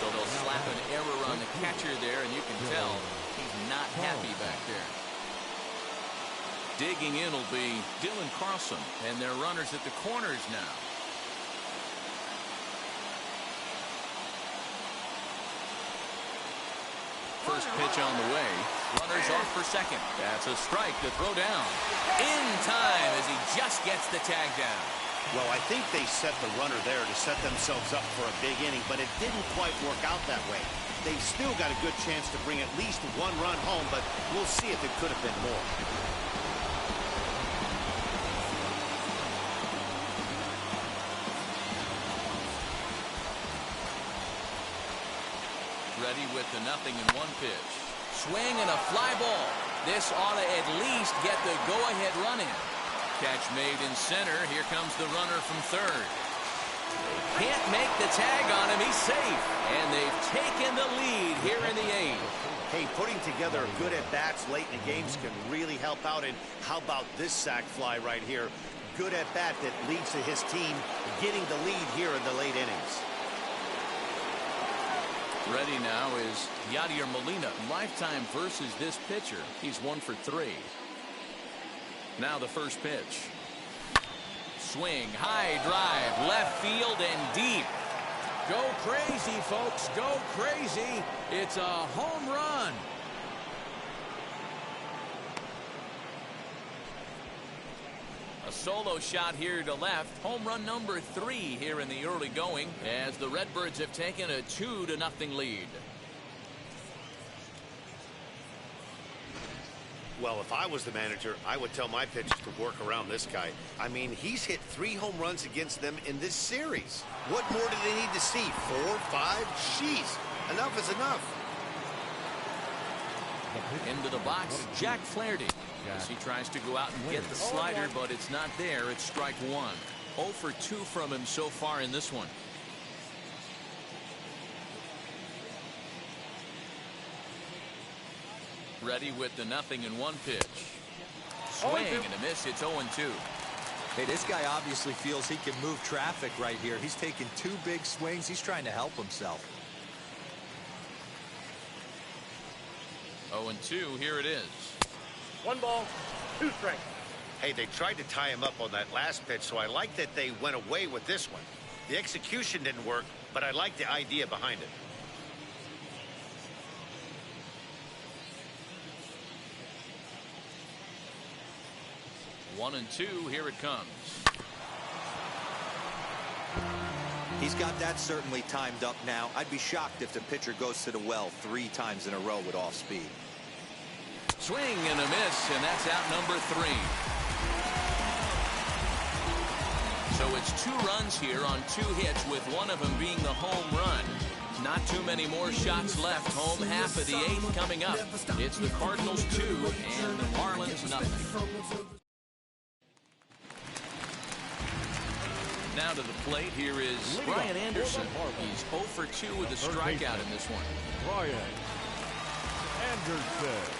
So they'll slap an error on the catcher there, and you can tell he's not happy back there. Digging in will be Dylan Carlson, and their runners at the corners now. First pitch on the way. Runners off for second. That's a strike to throw down. In time as he just gets the tag down. Well, I think they set the runner there to set themselves up for a big inning, but it didn't quite work out that way. They still got a good chance to bring at least one run home, but we'll see if it could have been more. Ready with the 0-1 pitch. Swing and a fly ball. This ought to at least get the go-ahead run in. Catch made in center. Here comes the runner from third. They can't make the tag on him. He's safe. And they've taken the lead here in the 8th. Hey, putting together good at-bats late in the games can really help out. And how about this sac fly right here? Good at-bat that leads to his team getting the lead here in the late innings. Ready now is Yadier Molina. Lifetime versus this pitcher. He's 1 for 3. Now the first pitch. Swing, high drive, left field and deep. Go crazy, folks. Go crazy. It's a home run. A solo shot here to left. Home run number 3 here in the early going as the Redbirds have taken a 2-0 lead. Well, if I was the manager, I would tell my pitchers to work around this guy. I mean, he's hit 3 home runs against them in this series. What more do they need to see? 4, 5? Jeez, enough is enough. Into the box, Jack Flaherty. As he tries to go out and get the slider, but it's not there. It's strike 1. 0 for 2 from him so far in this one. Ready with the 0-1 pitch. Swing and a miss. It's 0-2. Hey, this guy obviously feels he can move traffic right here. He's taking 2 big swings. He's trying to help himself. 0-2. Here it is. 1 ball, 2 strikes. Hey, they tried to tie him up on that last pitch, so I like that they went away with this one. The execution didn't work, but I like the idea behind it. One and 2. Here it comes. He's got that certainly timed up now. I'd be shocked if the pitcher goes to the well 3 times in a row with off speed. Swing and a miss, and that's out number 3. So it's 2 runs here on 2 hits, with one of them being the home run. Not too many more shots left. Home half of the 8th coming up. It's the Cardinals 2 and the Marlins 0. Now to the plate, here is Brian Anderson. He's 0 for 2 with a strikeout in this one. Brian Anderson.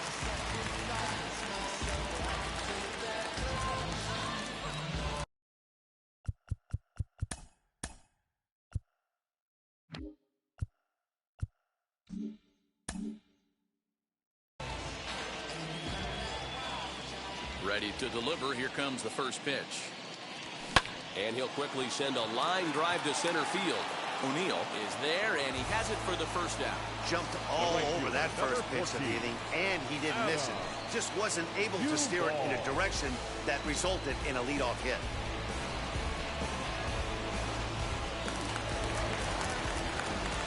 Ready to deliver. Here comes the first pitch. And he'll quickly send a line drive to center field. O'Neill is there, and he has it for the first out. Jumped all over that first pitch of the inning, and he didn't miss it. Just wasn't able to steer it in a direction that resulted in a leadoff hit.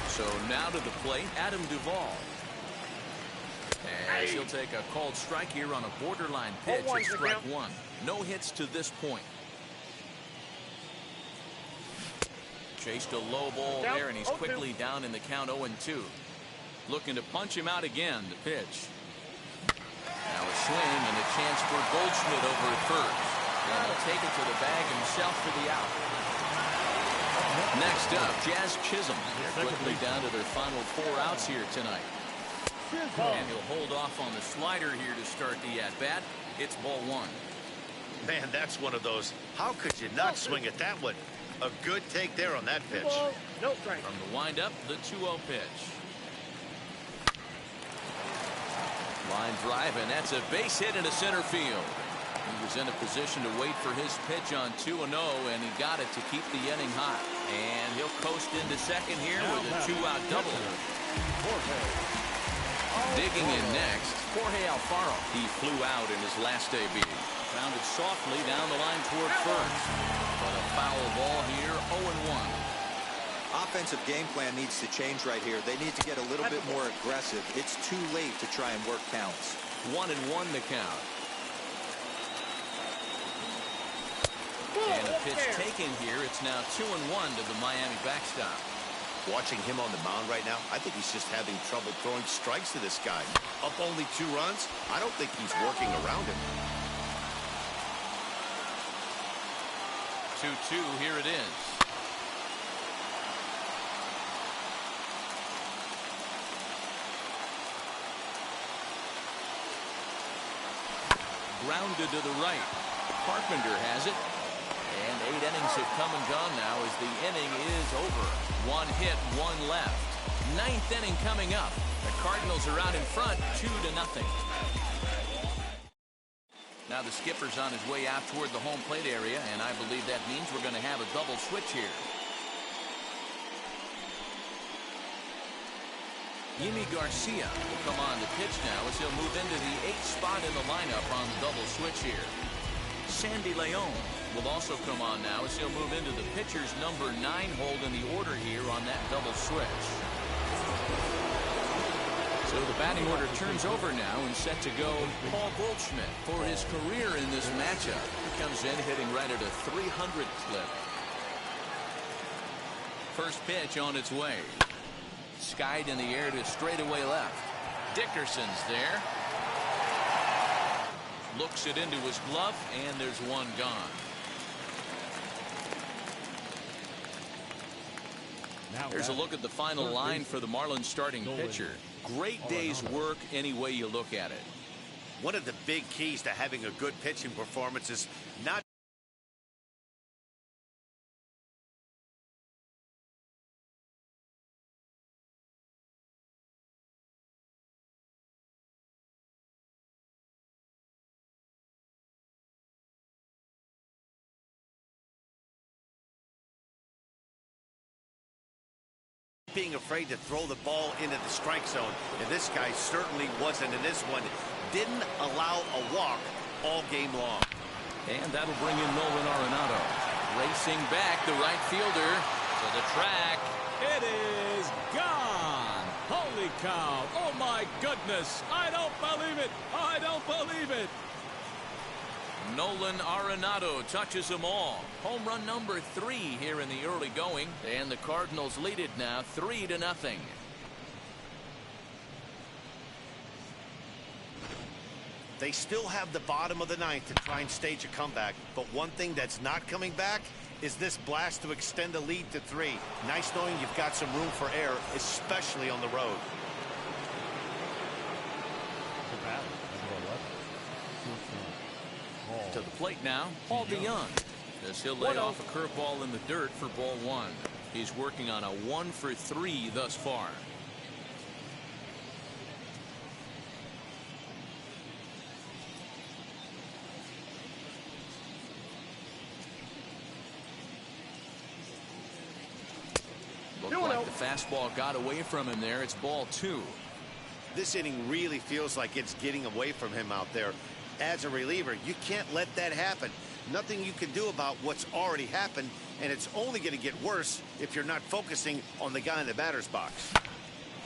So now to the plate, Adam Duvall. As he'll take a called strike here on a borderline pitch at strike one. No hits to this point. Chased a low ball there, and he's quickly down in the count 0-2. Looking to punch him out again. The pitch. Now a swing and a chance for Goldschmidt over at first. And he'll take it to the bag himself for the out. Next up, Jazz Chisholm. They're quickly down to their final 4 outs here tonight. And he'll hold off on the slider here to start the at-bat. It's ball 1. Man, that's one of those. How could you not swing at that one? A good take there on that pitch. No strike. From the windup, the 2-0 pitch. Line drive, and that's a base hit into center field. He was in a position to wait for his pitch on 2-0, and he got it to keep the inning hot. And he'll coast into second here with a 2-out double. Digging in next, Jorge Alfaro. He flew out in his last debut. Grounded softly down the line toward first. But a foul ball here, 0-1. Offensive game plan needs to change right here. They need to get a little bit more aggressive. It's too late to try and work counts. 1-1 the count. And a pitch taken here. It's now 2-1 to the Miami backstop. Watching him on the mound right now, I think he's just having trouble throwing strikes to this guy. Up only 2 runs, I don't think he's working around him. 2-2, here it is. Grounded to the right. Carpenter has it. And 8 innings have come and gone now as the inning is over. 1 hit, 1 left. 9th inning coming up. The Cardinals are out in front, 2-0. Now the skipper's on his way out toward the home plate area, and I believe that means we're going to have a double switch here. Yimi Garcia will come on to pitch now as he'll move into the 8th spot in the lineup on the double switch here. Sandy Leon will also come on now as he'll move into the pitcher's number 9 hold in the order here on that double switch. So the batting order turns over now and set to go Paul Goldschmidt for his career in this matchup. He comes in hitting right at a 300 clip. First pitch on its way. Skied in the air to straightaway left. Dickerson's there. Looks it into his glove, and there's one gone. Here's a look at the final line for the Marlins starting pitcher. Great day's work any way you look at it. One of the big keys to having a good pitching performance is not being afraid to throw the ball into the strike zone, and this guy certainly wasn't in this one. Didn't allow a walk all game long. And that'll bring in Nolan Arenado. Racing back, the right fielder to the track. It is gone. Holy cow. Oh, my goodness. I don't believe it. I don't believe it. Nolan Arenado touches them all. Home run number 3 here in the early going. And the Cardinals lead it now 3-0. They still have the bottom of the 9th to try and stage a comeback. But one thing that's not coming back is this blast to extend the lead to 3. Nice knowing you've got some room for error, especially on the road. To the plate now, Paul DeYoung, as he'll lay off a curveball in the dirt for ball 1. He's working on a 1 for 3 thus far. Looked like the fastball got away from him there. It's ball 2. This inning really feels like it's getting away from him out there. As a reliever, you can't let that happen. Nothing you can do about what's already happened, and it's only going to get worse if you're not focusing on the guy in the batter's box.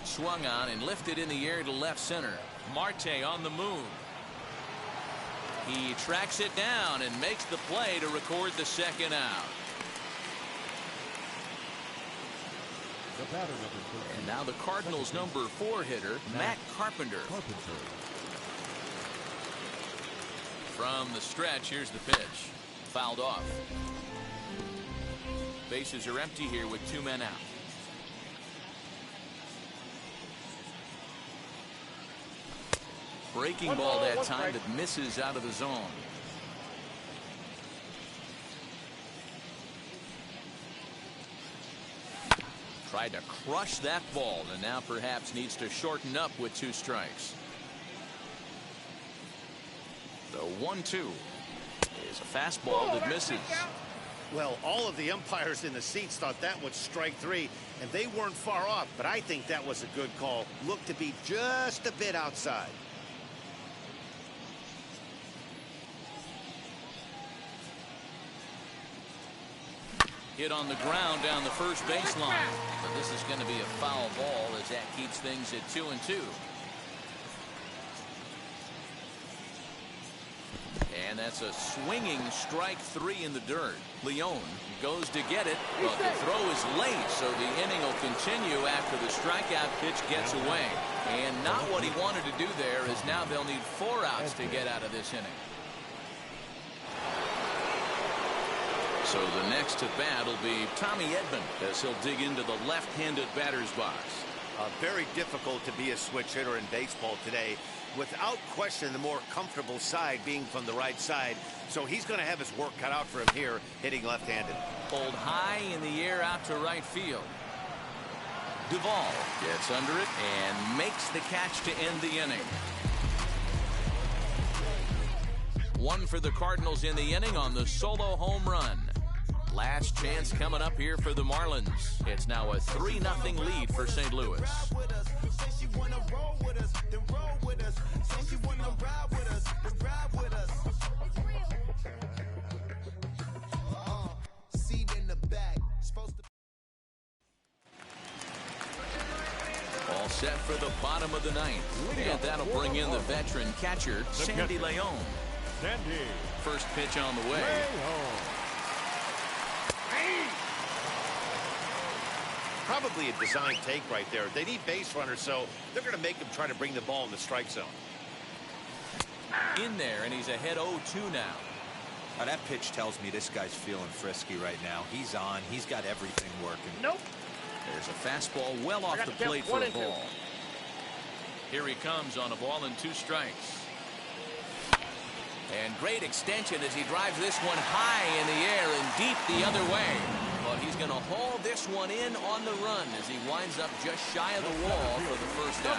Swung on and lifted in the air to left center. Marte on the move. He tracks it down and makes the play to record the second out. The batter, number 13. And now the Cardinals' number 4 hitter, Matt Carpenter. From the stretch, here's the pitch. Fouled off. Bases are empty here with 2 men out. Breaking ball that time that misses out of the zone. Tried to crush that ball and now perhaps needs to shorten up with 2 strikes. The 1-2 is a fastball that misses. Well, all of the umpires in the seats thought that was strike 3, and they weren't far off, but I think that was a good call. Looked to be just a bit outside. Hit on the ground down the first baseline. But this is going to be a foul ball as that keeps things at 2-2. And that's a swinging strike 3 in the dirt. Leon goes to get it, but the throw is late, so the inning will continue after the strikeout pitch gets away. And not what he wanted to do there, as now they'll need 4 outs to get out of this inning. So the next at bat will be Tommy Edman as he'll dig into the left-handed batter's box. Very difficult to be a switch hitter in baseball today. Without question, the more comfortable side being from the right side. So he's going to have his work cut out for him here, hitting left-handed. Pulled high in the air out to right field. Duvall gets under it and makes the catch to end the inning. 1 for the Cardinals in the inning on the solo home run. Last chance coming up here for the Marlins. It's now a 3-0 lead for St. Louis. All set for the bottom of the 9th. And that'll bring in the veteran catcher, Sandy Leon. First pitch on the way. Probably a design take right there. They need base runners, so they're going to make them try to bring the ball in the strike zone. In there, and he's ahead 0-2 now. Now that pitch tells me this guy's feeling frisky right now. He's on. He's got everything working. Nope. There's a fastball well off the plate for a ball. Here he comes on a ball and 2 strikes. And great extension as he drives this one high in the air and deep the other way. But he's going to haul this one in on the run as he winds up just shy of the wall for the first out.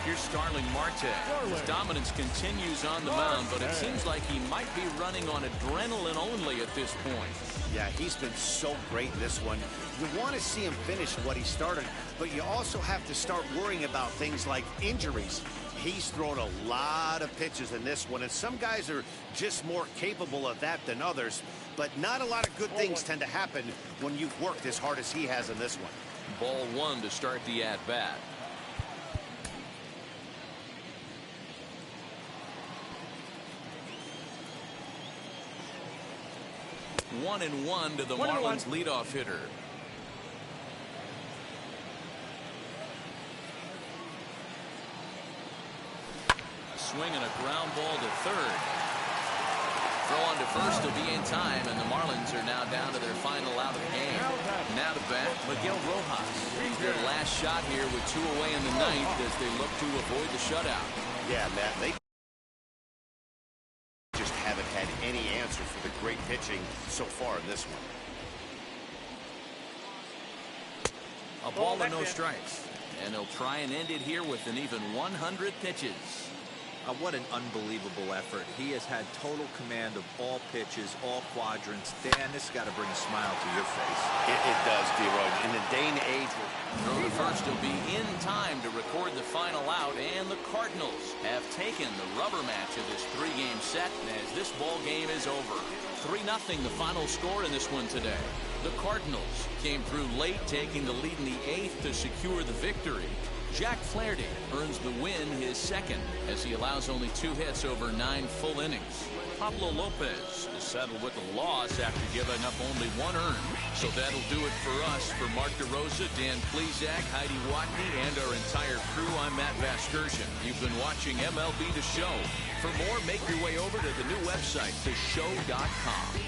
Here's Starling Marte. His dominance continues on the mound, but it seems like he might be running on adrenaline only at this point. Yeah, he's been so great in this one. You want to see him finish what he started, but you also have to start worrying about things like injuries. He's thrown a lot of pitches in this one, and some guys are just more capable of that than others. But not a lot of good things tend to happen when you've worked as hard as he has in this one. Ball 1 to start the at-bat. One and one to the Marlins leadoff hitter. Swing and a ground ball to third. Throw on to first will be in time, and the Marlins are now down to their final out of the game. Now to bat, Miguel Rojas. He's their last shot here with 2 away in the 9th as they look to avoid the shutout. Yeah, Matt, they just haven't had any answer for the great pitching so far in this one. A ball and no strikes. And they'll try and end it here with an even 100 pitches. What an unbelievable effort. He has had total command of all pitches, all quadrants. Dan, this has got to bring a smile to your face. It does, D-Roy. In the day and age. Throw to first will be in time to record the final out, and the Cardinals have taken the rubber match of this 3-game set as this ball game is over. 3-0 the final score in this one today. The Cardinals came through late, taking the lead in the 8th to secure the victory. Jack Flaherty earns the win, his second, as he allows only 2 hits over 9 full innings. Pablo Lopez is saddled with a loss after giving up only 1 earned. So that'll do it for us. For Mark DeRosa, Dan Plezak, Heidi Watney, and our entire crew, I'm Matt Vasgersian. You've been watching MLB The Show. For more, make your way over to the new website, theshow.com.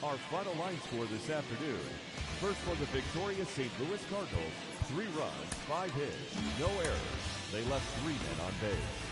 Our final line score this afternoon. First for the victorious St. Louis Cardinals, 3 runs, 5 hits, no errors. They left 3 men on base.